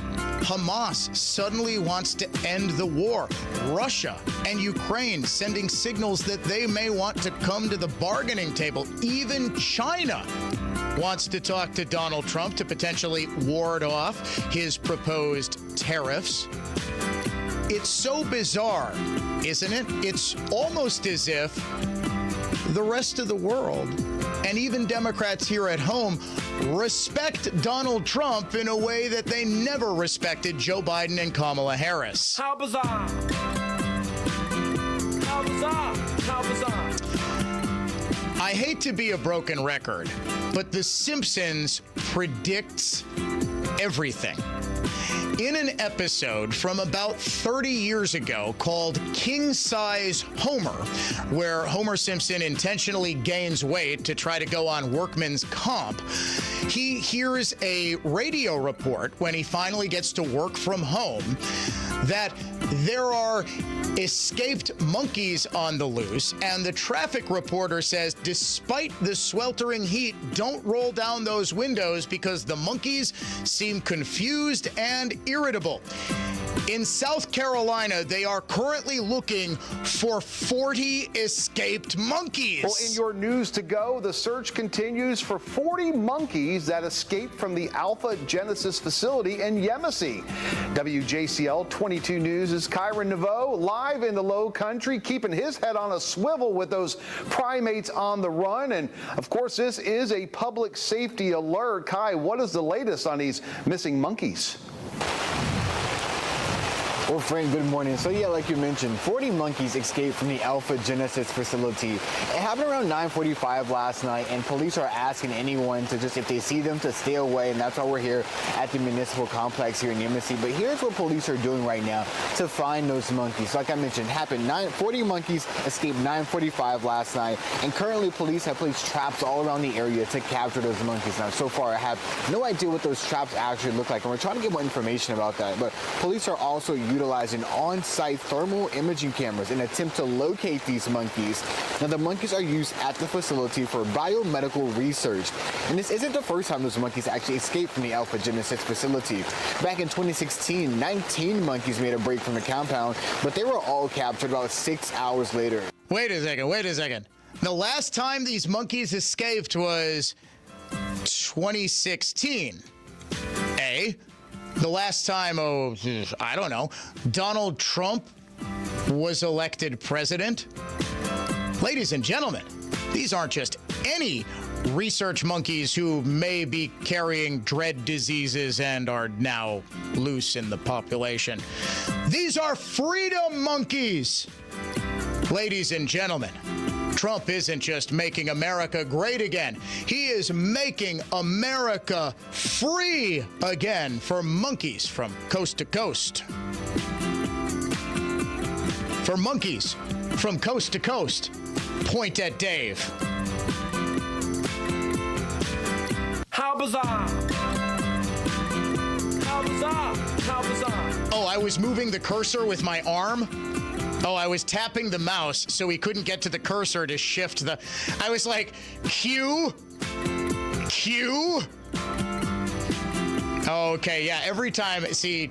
Hamas suddenly wants to end the war. Russia and Ukraine sending signals that they may want to come to the bargaining table. Even China wants to talk to Donald Trump to potentially ward off his proposed tariffs. It's so bizarre, isn't it? It's almost as if the rest of the world, and even Democrats here at home, respect Donald Trump in a way that they never respected Joe Biden and Kamala Harris. How bizarre! How bizarre! How bizarre! I hate to be a broken record, but The Simpsons predicts everything. In an episode from about 30 years ago called King Size Homer, where Homer Simpson intentionally gains weight to try to go on workman's comp, he hears a radio report when he finally gets to work from home that there are escaped monkeys on the loose, and the traffic reporter says, despite the sweltering heat, don't roll down those windows because the monkeys seem confused and irritable. In South Carolina, they are currently looking for 40 escaped monkeys. Well, in your news to go, the search continues for 40 monkeys that escaped from the Alpha Genesis facility in Yemassee. WJCL 22 News' Kyron Naveau live in the Low Country, keeping his head on a swivel with those primates on the run. And, of course, this is a public safety alert. Kai, what is the latest on these missing monkeys? Well, Frank, good morning. So yeah, like you mentioned, 40 monkeys escaped from the Alpha Genesis facility. It happened around 9:45 last night, and police are asking anyone to just, if they see them, to stay away, and that's why we're here at the municipal complex here in Yemassee. But here's what police are doing right now to find those monkeys. Like I mentioned, 40 monkeys escaped 9:45 last night, and currently police have placed traps all around the area to capture those monkeys. Now, so far, I have no idea what those traps actually look like, and we're trying to get more information about that. But police are also utilizing on-site thermal imaging cameras in an attempt to locate these monkeys. Now, the monkeys are used at the facility for biomedical research, and this isn't the first time those monkeys actually escaped from the Alpha Genesis facility. Back in 2016, 19 monkeys made a break from the compound, but they were all captured about 6 hours later. Wait a second. The last time these monkeys escaped was 2016. The last time, I don't know, Donald Trump was elected president? Ladies and gentlemen, these aren't just any research monkeys who may be carrying dread diseases and are now loose in the population. These are freedom monkeys. Ladies and gentlemen, Trump isn't just making America great again. He is making America free again for monkeys from coast to coast. For monkeys from coast to coast. Point at Dave. How bizarre! How bizarre! How bizarre! Oh, I was moving the cursor with my arm. Oh, I was tapping the mouse so he couldn't get to the cursor to shift the... I was like, Q? Q? Okay, yeah, every time, see,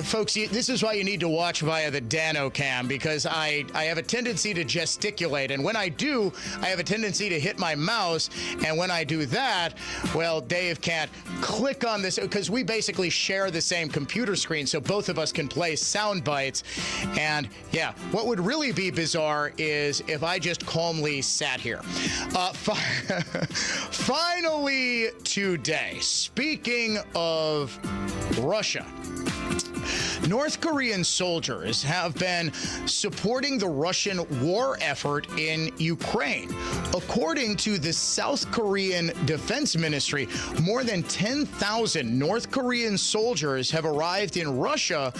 folks, this is why you need to watch via the Dano cam, because I have a tendency to gesticulate, and when I do, I have a tendency to hit my mouse, and when I do that, well, Dave can't click on this, because we basically share the same computer screen, so both of us can play sound bites, and yeah, what would really be bizarre is if I just calmly sat here. Finally today, speaking of Russia, North Korean soldiers have been supporting the Russian war effort in Ukraine. According to the South Korean Defense Ministry, more than 10,000 North Korean soldiers have arrived in Russia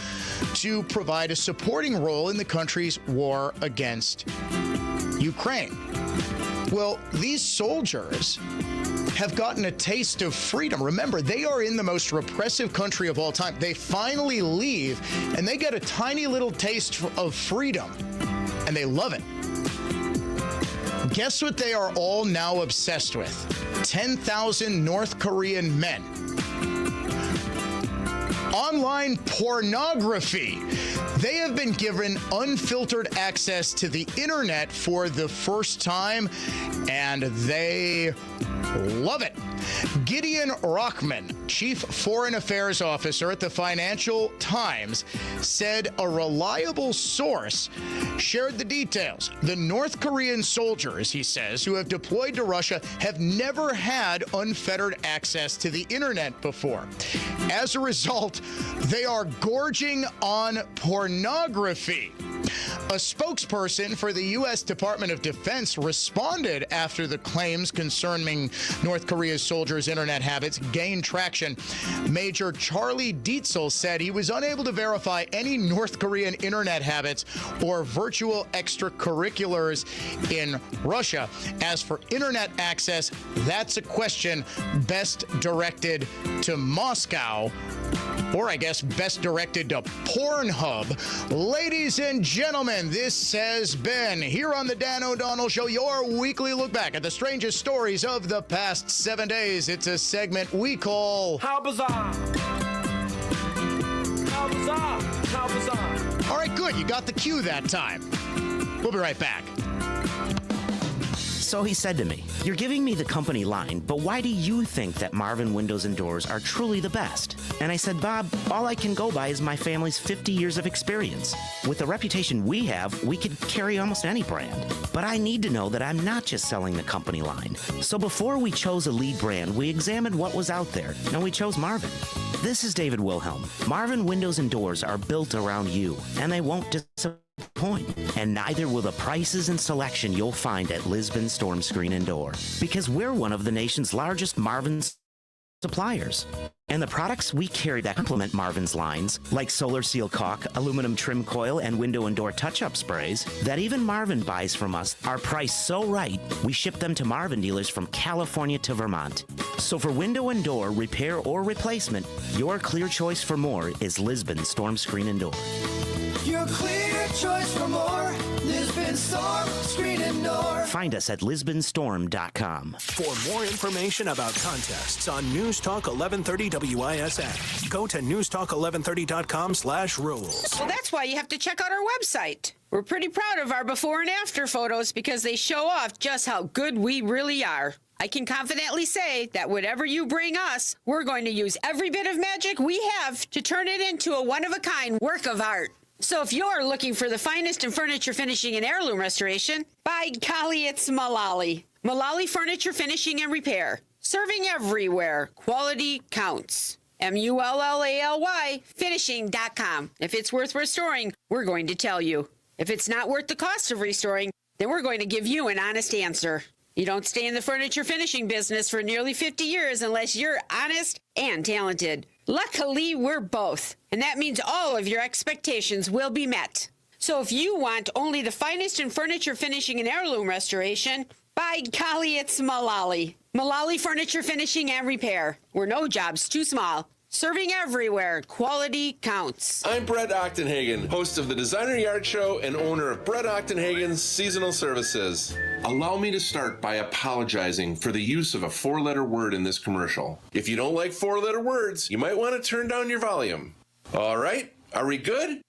to provide a supporting role in the country's war against Ukraine. Well, these soldiers have gotten a taste of freedom. Remember, they are in the most repressive country of all time. They finally leave, and they get a tiny little taste of freedom, and they love it. Guess what they are all now obsessed with? 10,000 North Korean men. Online pornography. They have been given unfiltered access to the internet for the first time, and they love it. Gideon Rockman, Chief Foreign Affairs Officer at the Financial Times, said a reliable source shared the details. The North Korean soldiers, he says, who have deployed to Russia have never had unfettered access to the internet before. As a result, they are gorging on pornography. A spokesperson for the U.S. Department of Defense responded after the claims concerning North Korea's soldiers' internet habits gained traction. Major Charlie Dietzel said he was unable to verify any North Korean internet habits or virtual extracurriculars in Russia. As for internet access, that's a question best directed to Moscow, or I guess best directed to Pornhub. Ladies and gentlemen, this has been, here on the Dan O'Donnell Show, your weekly look back at the strangest stories of the past 7 days. It's a segment we call How Bizarre! How bizarre! How bizarre! All right, good. You got the cue that time. We'll be right back. So he said to me, "You're giving me the company line, but why do you think that Marvin Windows and Doors are truly the best?" And I said, "Bob, all I can go by is my family's 50 years of experience. With the reputation we have, we could carry almost any brand. But I need to know that I'm not just selling the company line. So before we chose a lead brand, we examined what was out there, and we chose Marvin. This is David Wilhelm. Marvin Windows and Doors are built around you, and they won't disappoint. And neither will the prices and selection you'll find at Lisbon Storm Screen and Door, because we're one of the nation's largest Marvin suppliers. And the products we carry that complement Marvin's lines, like Solar Seal Caulk, aluminum trim coil, and window and door touch-up sprays, that even Marvin buys from us, are priced so right, we ship them to Marvin dealers from California to Vermont. So for window and door repair or replacement, your clear choice for more is Lisbon Storm Screen and Door. Your clear choice for more, Lisbon Storm Screen and Door. Find us at lisbonstorm.com. For more information about contests on News Talk 1130 WISN, go to newstalk1130.com/rules. Well, that's why you have to check out our website. We're pretty proud of our before and after photos because they show off just how good we really are. I can confidently say that whatever you bring us, we're going to use every bit of magic we have to turn it into a one-of-a-kind work of art. So if you're looking for the finest in furniture finishing and heirloom restoration, by golly, it's Malali. Mullally Furniture Finishing and Repair. Serving everywhere. Quality counts. MULLALY finishing.com. If it's worth restoring, we're going to tell you. If it's not worth the cost of restoring, then we're going to give you an honest answer. You don't stay in the furniture finishing business for nearly 50 years unless you're honest and talented. Luckily, we're both, and that means all of your expectations will be met. So if you want only the finest in furniture finishing and heirloom restoration, by golly, it's Mullally. Mullally Furniture Finishing and Repair. We're no job's too small. Serving everywhere. Quality counts. I'm Brett Ochtenhagen, host of the Designer Yard Show and owner of Brett Ochtenhagen's Seasonal Services. Allow me to start by apologizing for the use of a 4-letter word in this commercial. If you don't like 4-letter words, you might want to turn down your volume. All right, are we good?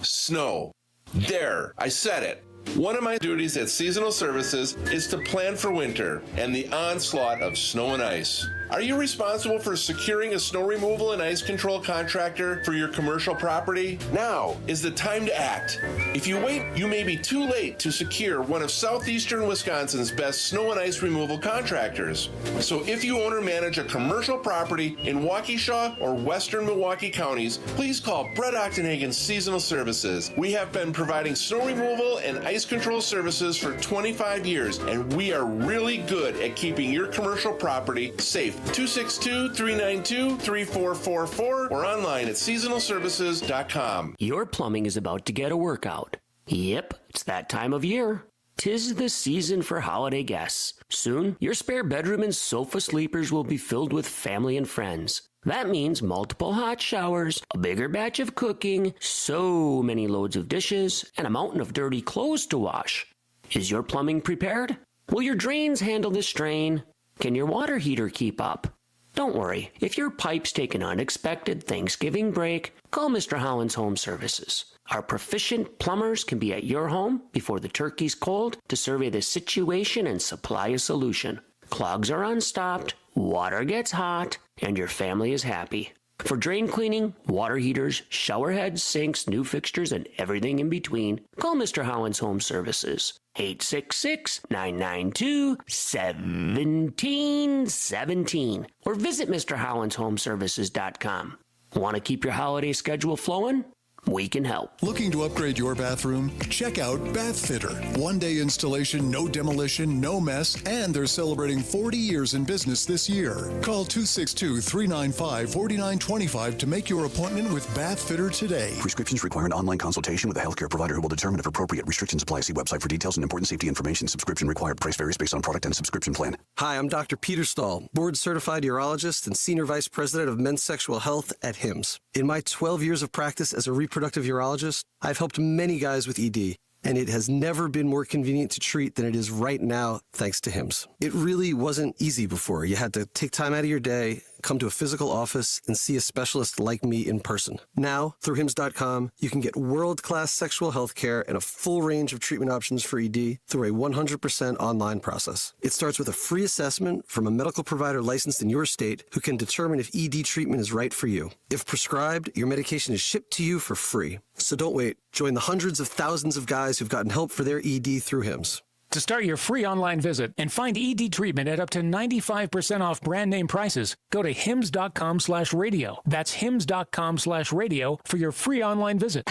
Snow. There, I said it. One of my duties at Seasonal Services is to plan for winter and the onslaught of snow and ice. Are you responsible for securing a snow removal and ice control contractor for your commercial property? Now is the time to act. If you wait, you may be too late to secure one of southeastern Wisconsin's best snow and ice removal contractors. So if you own or manage a commercial property in Waukesha or western Milwaukee counties, please call Brett Ochtenhagen's Seasonal Services. We have been providing snow removal and ice control services for 25 years, and we are really good at keeping your commercial property safe. 262-392-3444 or online at seasonalservices.com. Your plumbing is about to get a workout. Yep, it's that time of year. 'Tis the season for holiday guests. Soon, your spare bedroom and sofa sleepers will be filled with family and friends. That means multiple hot showers, a bigger batch of cooking, so many loads of dishes, and a mountain of dirty clothes to wash. Is your plumbing prepared? Will your drains handle the strain? Can your water heater keep up? Don't worry, if your pipes take an unexpected Thanksgiving break, call Mr. Holland's Home Services. Our proficient plumbers can be at your home before the turkey's cold to survey the situation and supply a solution. Clogs are unstopped, water gets hot, and your family is happy. For drain cleaning, water heaters, shower heads, sinks, new fixtures, and everything in between, call Mr. Holland's Home Services. 866-992-1717 or visit MrHollandsHomeservices.com. Want to keep your holiday schedule flowing? We can help. Looking to upgrade your bathroom? Check out Bath Fitter. One-day installation, no demolition, no mess, and they're celebrating 40 years in business this year. Call 262-395-4925 to make your appointment with Bath Fitter today. Prescriptions require an online consultation with a healthcare provider who will determine if appropriate. Restrictions apply. See website for details and important safety information. Subscription required. Price varies based on product and subscription plan. Hi, I'm Dr. Peter Stahl, board-certified urologist and senior vice president of men's sexual health at HIMSS. In my 12 years of practice as a reproductive urologist, I've helped many guys with ED, and it has never been more convenient to treat than it is right now, thanks to HIMSS. It really wasn't easy before. You had to take time out of your day, come to a physical office, and see a specialist like me in person. Now, through HIMSS.com, you can get world-class sexual health care and a full range of treatment options for ED through a 100% online process. It starts with a free assessment from a medical provider licensed in your state who can determine if ED treatment is right for you. If prescribed, your medication is shipped to you for free. So don't wait. Join the hundreds of thousands of guys who've gotten help for their ED through HIMSS. To start your free online visit and find ED treatment at up to 95% off brand name prices, go to hims.com/radio. That's hims.com/radio for your free online visit.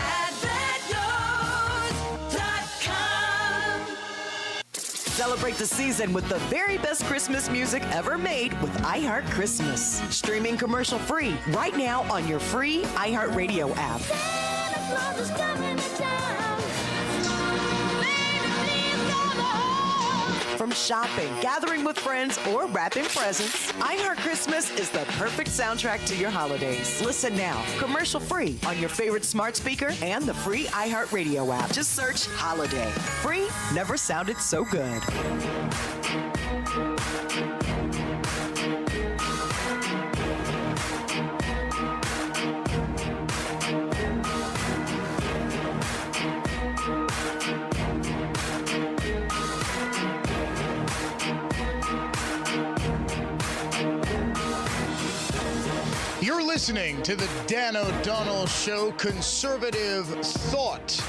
Celebrate the season with the very best Christmas music ever made with iHeart Christmas. Streaming commercial free right now on your free iHeartRadio app. From shopping, gathering with friends, or wrapping presents, iHeart Christmas is the perfect soundtrack to your holidays. Listen now, commercial free on your favorite smart speaker and the free iHeart Radio app. Just search Holiday. Free never sounded so good. You're listening to the Dan O'Donnell Show, Conservative Thought.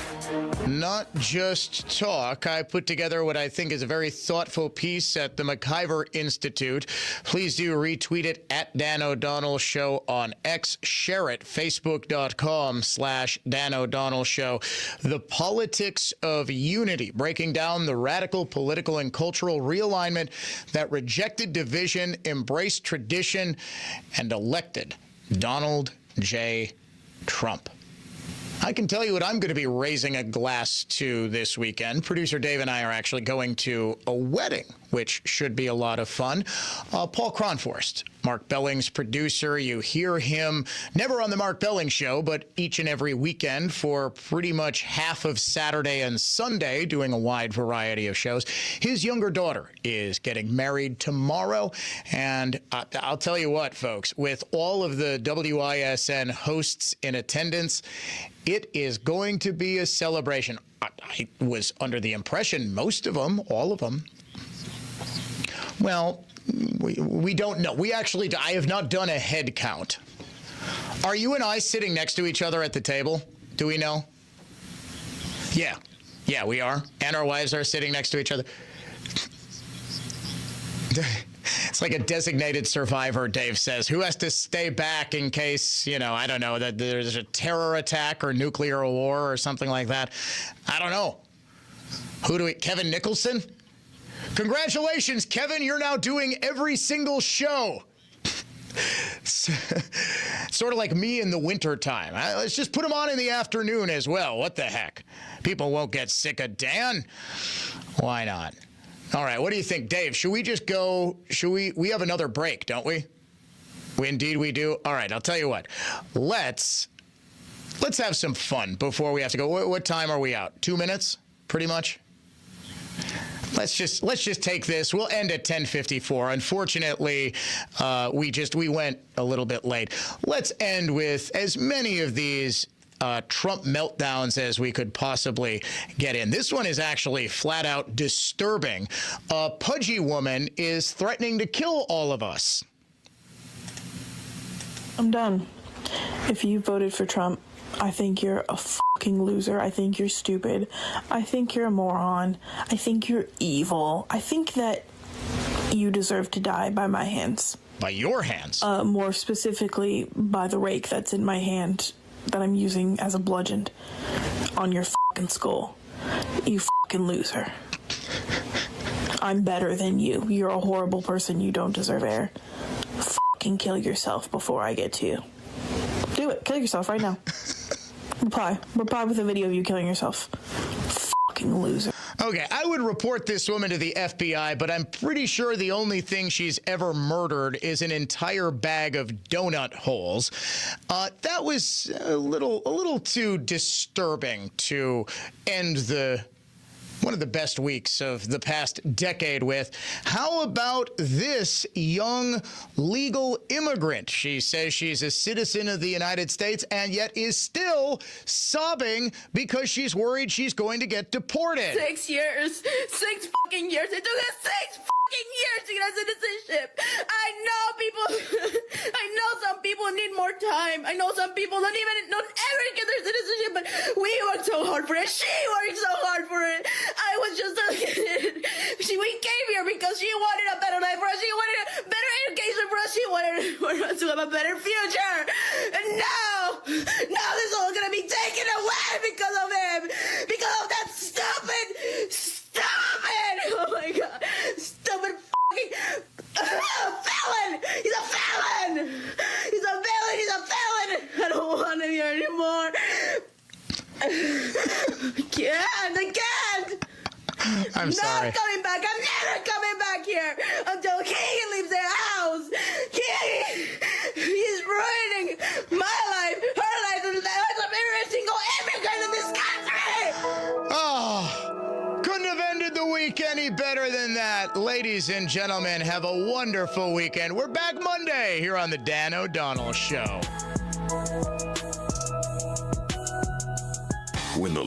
not just talk. I put together what I think is a very thoughtful piece at the McIver Institute. Please do retweet it at Dan O'Donnell Show on X. Share it, facebook.com/Dan O'Donnell Show. The Politics of Unity, breaking down the radical political and cultural realignment that rejected division, embraced tradition, and elected Donald J. Trump. I can tell you what I'm going to be raising a glass to this weekend. Producer Dave and I are actually going to a wedding, which should be a lot of fun. Paul Cronforst, Mark Belling's producer. You hear him never on the Mark Belling Show, but each and every weekend for pretty much half of Saturday and Sunday, doing a wide variety of shows. His younger daughter is getting married tomorrow. And I'll tell you what, folks, with all of the WISN hosts in attendance, it is going to be a celebration. I was under the impression most of them, all of them. Well, we don't know. I have not done a head count. Are you and I sitting next to each other at the table? Do we know? Yeah. Yeah, we are. And our wives are sitting next to each other. It's like a designated survivor, Dave says, who has to stay back in case, I don't know, that there's a terror attack or nuclear war or something like that. I don't know. Kevin Nicholson? Congratulations, Kevin. You're now doing every single show. Sort of like me in the wintertime. Let's just put him on in the afternoon as well. What the heck? People won't get sick of Dan. Why not? All right, what do you think, Dave? Should we just go? We have another break, don't we? Indeed we do. All right, I'll tell you what. Let's have some fun before we have to go. What time are we out? 2 minutes, pretty much? Let's just take this. We'll end at 10:54. Unfortunately, we went a little bit late. Let's end with as many of these Trump meltdowns as we could possibly get in. This one is actually flat out disturbing. A pudgy woman is threatening to kill all of us. I'm done. If you voted for Trump, I think you're a fucking loser. I think you're stupid. I think you're a moron. I think you're evil. I think that you deserve to die by my hands. By your hands? More specifically, by the rake that's in my hand that I'm using as a bludgeon on your fucking skull. You fucking loser. I'm better than you. You're a horrible person. You don't deserve air. Fucking kill yourself before I get to you. Do it. Kill yourself right now. Reply with a video of you killing yourself. Fucking loser. Okay, I would report this woman to the FBI, but I'm pretty sure the only thing she's ever murdered is an entire bag of donut holes. That was a little too disturbing to end one of the best weeks of the past decade with. How about this young legal immigrant? She says she's a citizen of the United States and yet is still sobbing because she's worried she's going to get deported. 6 years. 6 fucking years. It took us 6 fucking years to get citizenship. I know some people need more time. I know some people don't ever get their citizenship, but we worked so hard for it. She worked so hard for it. I was just a kid. We came here because she wanted a better life for us. She wanted a better education for us. She wanted for us to have a better future. And now this is all gonna be taken away because of him. Because of that stupid. Oh my god. Stupid fucking felon. He's a felon. He's a villain. He's a felon. I don't want him here anymore. I can't. I'm sorry. Not coming back. I'm never coming back here until Keegan leaves the house. He's ruining my life, her life, and the lives of every single immigrant in this country. Oh, couldn't have ended the week any better than that. Ladies and gentlemen, have a wonderful weekend. We're back Monday here on the Dan O'Donnell Show. When the